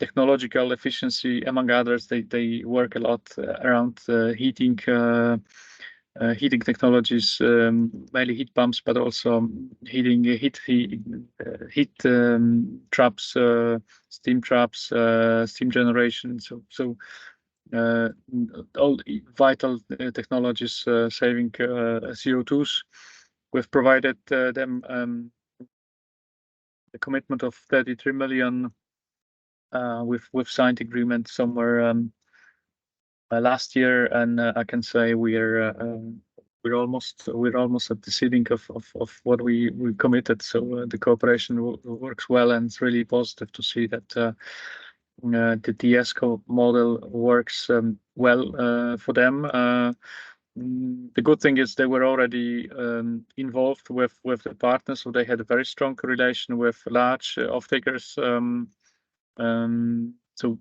technological efficiency. Among others, they work a lot around heating technologies, mainly heat pumps, but also heat traps, steam traps, steam generation. So all vital technologies saving CO2s. We've provided them a commitment of 33 million. We've signed agreement somewhere last year, and I can say we're almost at the ceiling of what we committed. So the cooperation works well, and it's really positive to see that the ESCO model works well for them. The good thing is they were already involved with the partners, so they had a very strong relation with large off-takers. So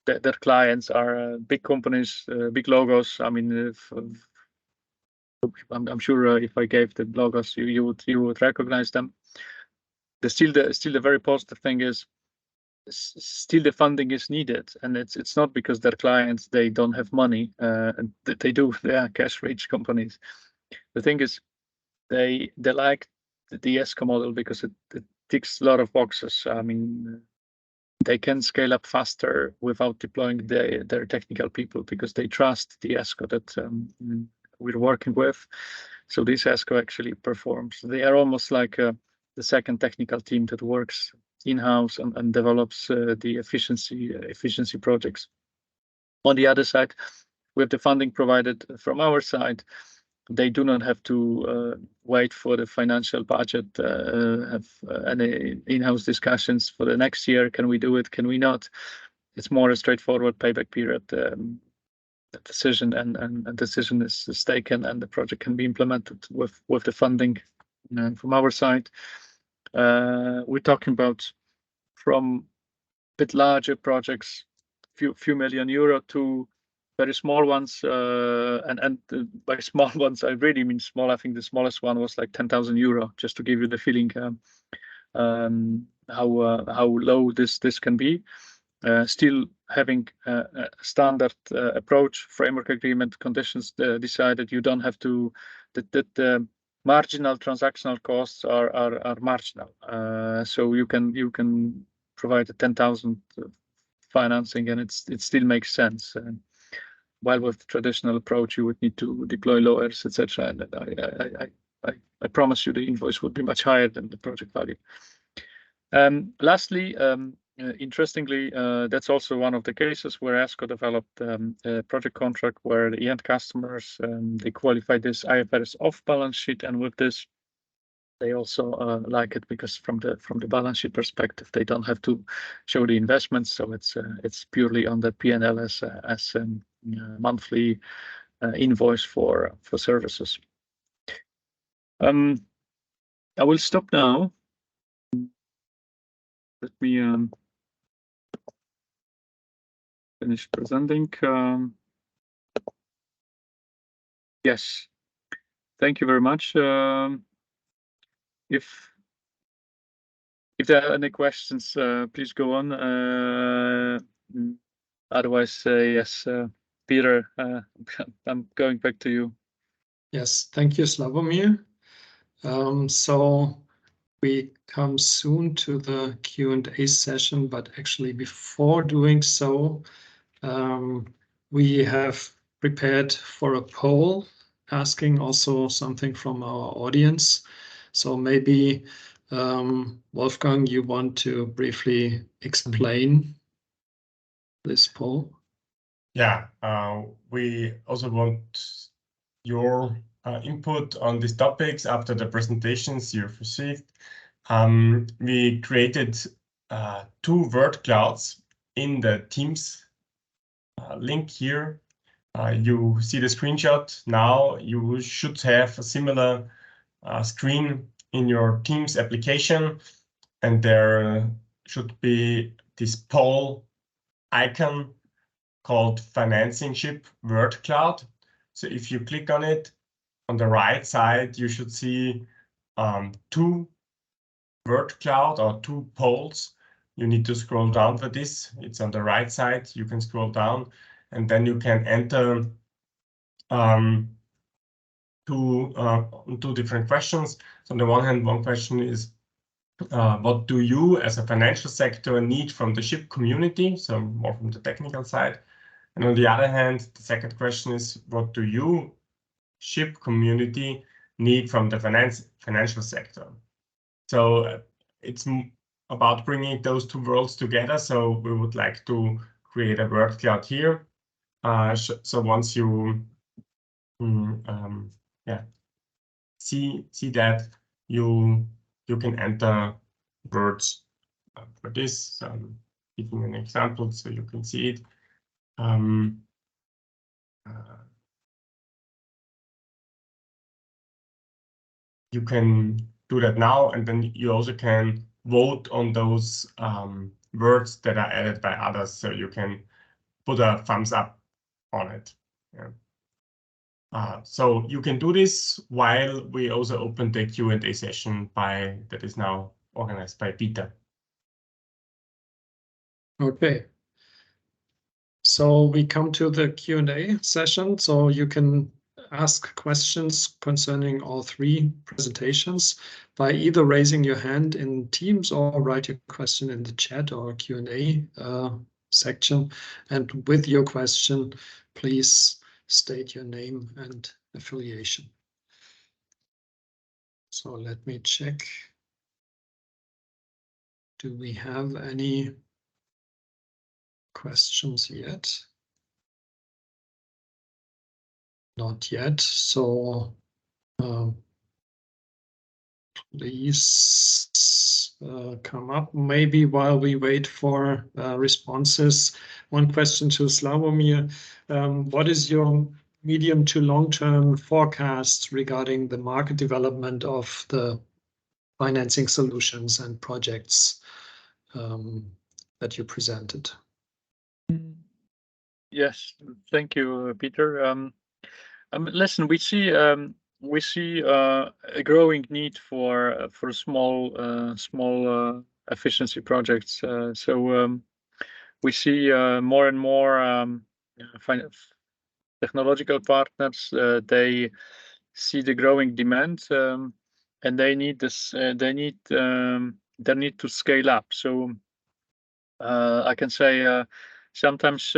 their clients are big companies, big logos. I mean, I'm sure if I gave the logos, you would recognize them. Still the very positive thing is, still the funding is needed, and it's not because their clients, they don't have money. They do. They are cash rich companies. The thing is, they like the ESCO model because it ticks a lot of boxes. I mean, they can scale up faster without deploying their technical people because they trust the ESCO that we're working with. So this ESCO actually performs. They are almost like the second technical team that works in-house and develops the efficiency projects. On the other side, with the funding provided from our side, they do not have to wait for the financial budget, have any in-house discussions for the next year. Can we do it? Can we not? It's more a straightforward payback period decision, and decision is taken, and the project can be implemented with the funding from our side. We're talking about from a bit larger projects, few million euro, to very small ones, and by small ones I really mean small. I think the smallest one was like 10,000 euro, just to give you the feeling how low this can be. Still having a standard approach, framework agreement conditions decided. You don't have to, that marginal transactional costs are marginal. So you can provide a 10,000 financing, and it still makes sense. While with traditional approach, you would need to deploy lawyers, etc. And I promise you the invoice would be much higher than the project value. Lastly, interestingly, that's also one of the cases where ESCO developed a project contract where the end customers, they qualify this IFRS off balance sheet, and with this, they also like it because from the balance sheet perspective, they don't have to show the investments, so it's purely on the P&L as monthly invoice for services. I will stop now. Let me finish presenting. Yes, thank you very much. If there are any questions, please go on. Otherwise, yes, Peter, I'm going back to you. Yes, thank you, Slawomir. So we come soon to the Q&A session, but actually before doing so, we have prepared for a poll asking also something from our audience. So maybe, Wolfgang, you want to briefly explain this poll? Yeah, we also want your input on these topics after the presentations you've received. We created 2 word clouds in the Teams link here. You see the screenshot now. You should have a similar screen in your Teams application, and there should be this poll icon called Financing Ship Word Cloud. So if you click on it, on the right side, you should see 2 word cloud or 2 polls. You need to scroll down for this. It's on the right side. You can scroll down, and then you can enter 2 different questions. So on the one hand, one question is, what do you as a financial sector need from the ship community? So more from the technical side. And on the other hand, the second question is, what do you, ship community, need from the financial sector? So it's about bringing those 2 worlds together. So we would like to create a word cloud here. So once you see that, you can enter words for this. So I'm giving an example so you can see it. You can do that now, and then you also can vote on those words that are added by others. So you can put a thumbs up on it. Yeah. So you can do this while we also open the Q&A session that is now organized by Peter. Okay. So we come to the Q&A session. So you can ask questions concerning all three presentations by either raising your hand in Teams or write your question in the chat or Q&A section. And with your question, please state your name and affiliation. So let me check. Do we have any questions yet? Not yet. So please come up. Maybe while we wait for responses, one question to Slawomir. What is your medium to long-term forecast regarding the market development of the financing solutions and projects that you presented? Yes, thank you, Peter. Listen, we see a growing need for small efficiency projects. So we see more and more technological partners. They see the growing demand, and they need this. They need to scale up. So I can say sometimes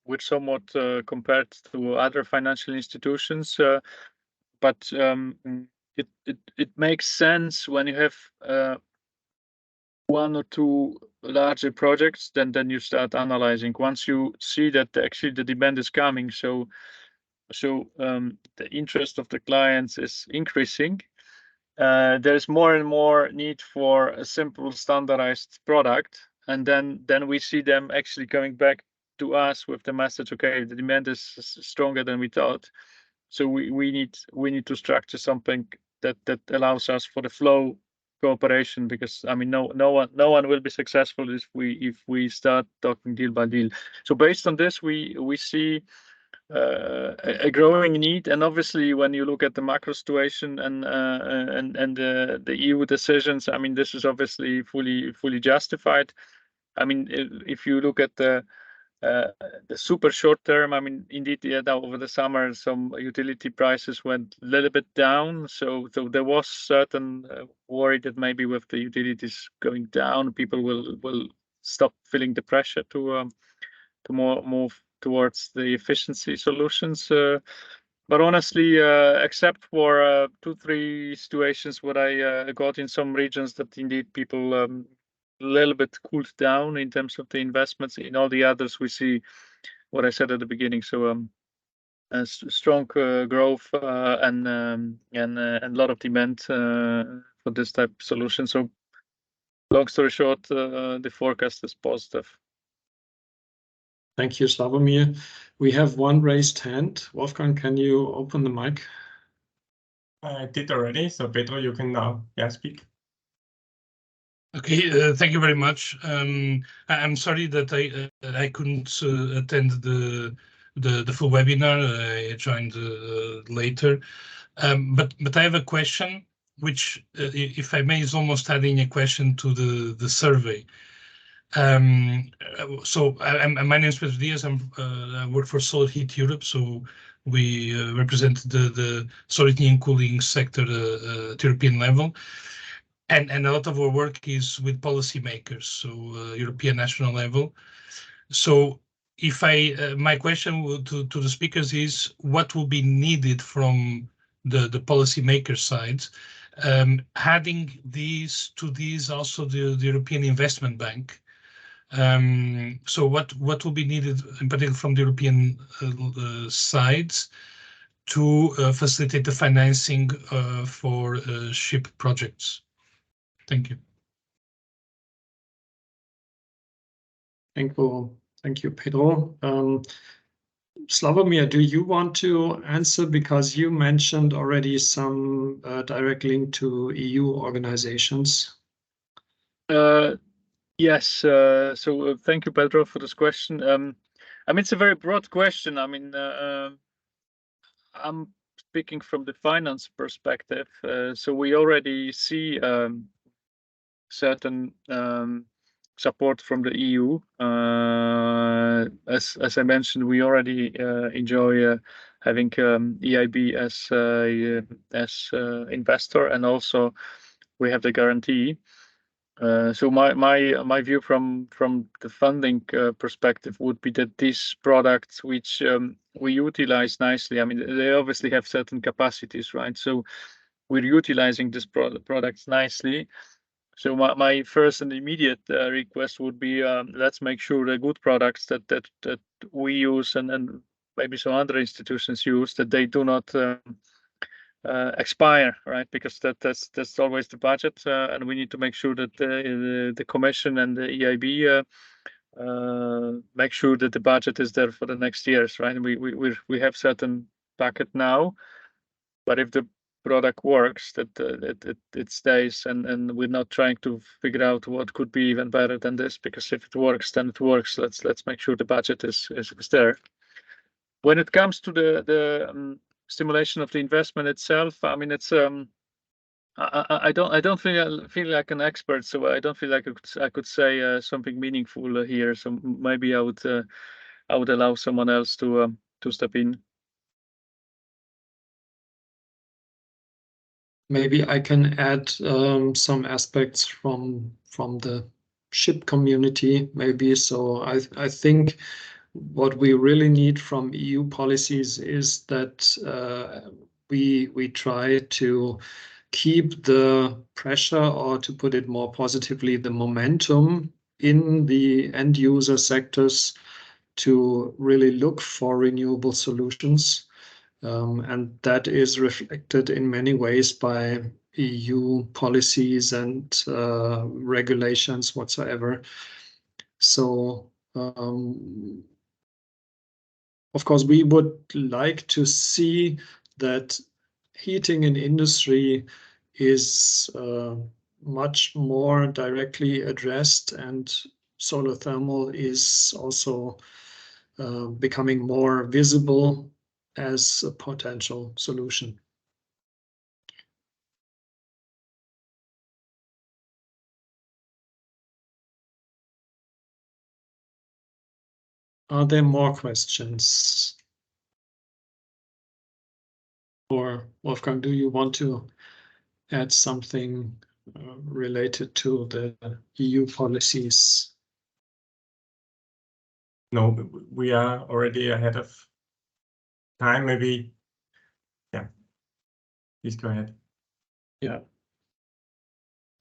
we're somewhat compared to other financial institutions, but it makes sense when you have one or two larger projects, then you start analyzing. Once you see that actually the demand is coming, so the interest of the clients is increasing. There's more and more need for a simple standardized product, and then we see them actually coming back to us with the message, okay, the demand is stronger than we thought, so we need to structure something that allows us for the flow cooperation, because I mean no one will be successful if we start talking deal by deal. So based on this, we see a growing need, and obviously when you look at the macro situation and the EU decisions, I mean this is obviously fully justified. I mean if you look at the super short term, I mean indeed over the summer some utility prices went a little bit down, so there was certain worry that maybe with the utilities going down, people will stop feeling the pressure to move towards the efficiency solutions. But honestly, except for 2-3 situations what I got in some regions, that indeed people a little bit cooled down in terms of the investments. In all the others, we see what I said at the beginning. So a strong growth and a lot of demand for this type of solution. So long story short, the forecast is positive. Thank you, Slawomir. We have one raised hand. Wolfgang, can you open the mic? I did already, so Pedro, you can now speak. Okay, thank you very much. I'm sorry that I couldn't attend the full webinar. I joined later, but I have a question, which, if I may, is almost adding a question to the survey. So my name is Pedro Diaz. I work for Solar Heat Europe. So we represent the solar heating and cooling sector at European level. And a lot of our work is with policymakers, so European national level. So if my question to the speakers is, what will be needed from the policymaker side, adding these also the European Investment Bank. So what will be needed in particular from the European sides to facilitate the financing for ship projects? Thank you. Thank you, Pedro. Slawomir, do you want to answer, because you mentioned already some direct link to EU organizations? Yes. So thank you, Pedro, for this question. I mean, it's a very broad question. I mean, I'm speaking from the finance perspective. So we already see certain support from the EU. As I mentioned, we already enjoy having EIB as investor, and also we have the guarantee. So my view from the funding perspective would be that these products which we utilize nicely, I mean, they obviously have certain capacities, right? So we're utilizing this products nicely. So my first and immediate request would be, let's make sure the good products that we use and maybe some other institutions use, that they do not expire, right? Because that's always the budget, and we need to make sure that the Commission and the EIB make sure that the budget is there for the next years, right? We have certain bucket now, but if the product works, that it stays, and we're not trying to figure out what could be even better than this, because if it works, then it works. Let's make sure the budget is there. When it comes to the stimulation of the investment itself, I mean, it's I don't feel like an expert, so I don't feel like I could say something meaningful here. So maybe I would allow someone else to step in. Maybe I can add some aspects from the ship community, maybe. So I think what we really need from EU policies is that we try to keep the pressure, or to put it more positively, the momentum in the end user sectors to really look for renewable solutions. And that is reflected in many ways by EU policies and regulations whatsoever. So, of course, we would like to see that heating in industry is much more directly addressed, and solar thermal is also becoming more visible as a potential solution. Are there more questions? Or Wolfgang, do you want to add something related to the EU policies? No, we are already ahead of time. Maybe, yeah. Please go ahead. Yeah.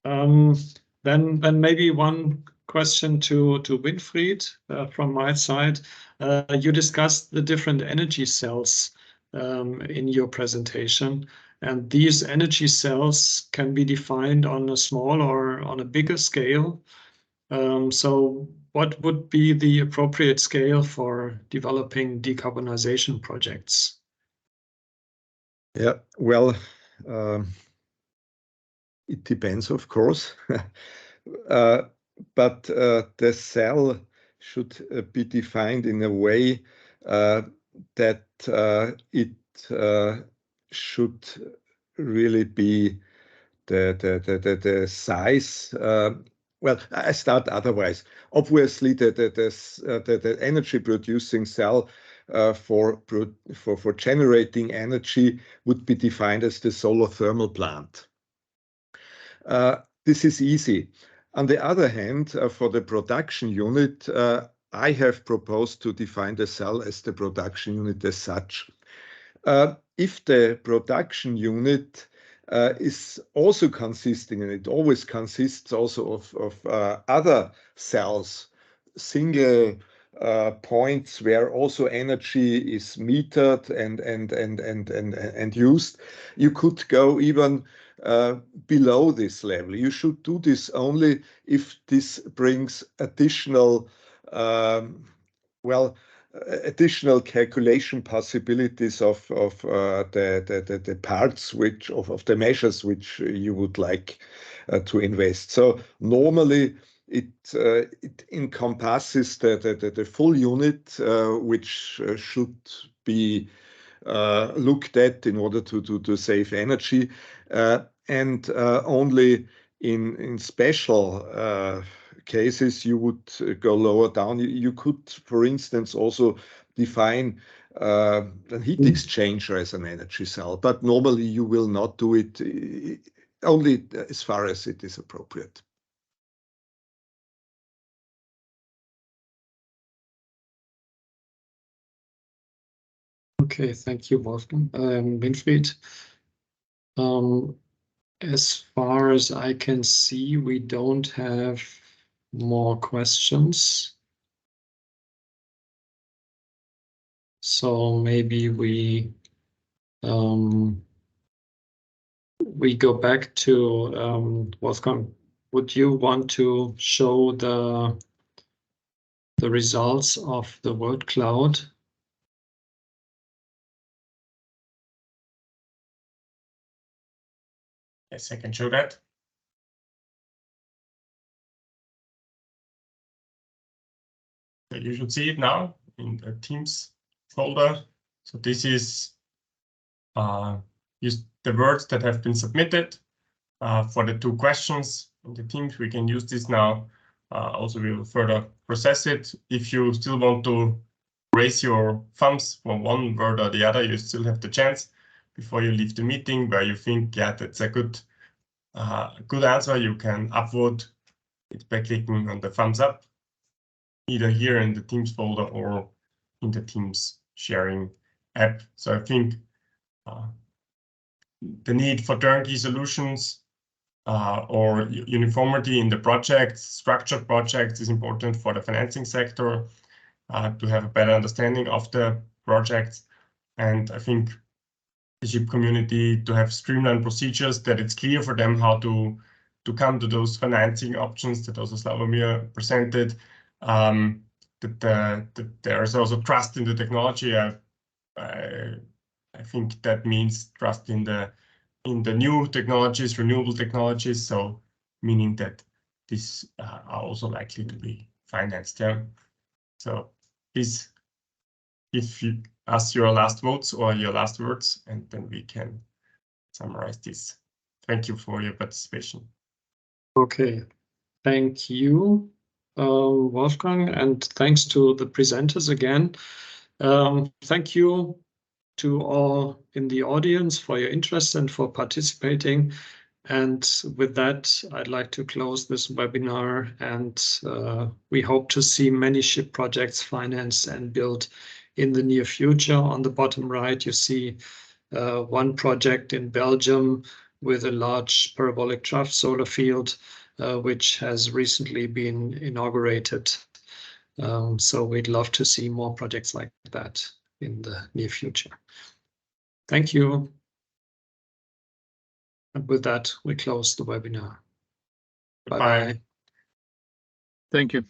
Then maybe one question to Winfried from my side. You discussed the different energy cells in your presentation, and these energy cells can be defined on a small or on a bigger scale. So what would be the appropriate scale for developing decarbonization projects? Yeah, well, it depends, of course. But the cell should be defined in a way that it should really be the size. Well, I start otherwise. Obviously, the energy producing cell for generating energy would be defined as the solar thermal plant. This is easy. On the other hand, for the production unit, I have proposed to define the cell as the production unit as such. If the production unit is also consisting, and it always consists also of other cells, single points where also energy is metered and used, you could go even below this level. You should do this only if this brings additional additional calculation possibilities of the parts of the measures which you would like to invest. So normally it encompasses the full unit which should be looked at in order to save energy, and only in special cases you would go lower down. You could, for instance, also define an heat exchanger as an energy cell, but normally you will not do it only as far as it is appropriate. Okay, thank you, Wolfgang. Winfried, as far as I can see, we don't have more questions. So maybe we go back to Wolfgang. Would you want to show the results of the word cloud? Yes, I can show that. So you should see it now in the Teams folder. So this is use the words that have been submitted for the 2 questions in the Teams. We can use this now. Also, we will further process it. If you still want to raise your thumbs for one word or the other, you still have the chance before you leave the meeting where you think, yeah, that's a good answer. You can upvote it by clicking on the thumbs up, either here in the Teams folder or in the Teams sharing app. So I think the need for turnkey solutions or uniformity in the projects, structured projects, is important for the financing sector to have a better understanding of the projects. And I think the SHIP community to have streamlined procedures that it's clear for them how to come to those financing options that also Slawomir presented. That there is also trust in the technology. I think that means trust in the new technologies, renewable technologies. So meaning that these are also likely to be financed. Yeah. So please, if you ask your last votes or your last words, and then we can summarize this. Thank you for your participation. Okay, thank you, Wolfgang, and thanks to the presenters again. Thank you to all in the audience for your interest and for participating. And with that, I'd like to close this webinar, and we hope to see many SHIP projects financed and built in the near future. On the bottom right, you see one project in Belgium with a large parabolic trough solar field, which has recently been inaugurated. So we'd love to see more projects like that in the near future. Thank you. And with that, we close the webinar. Bye-bye. Thank you.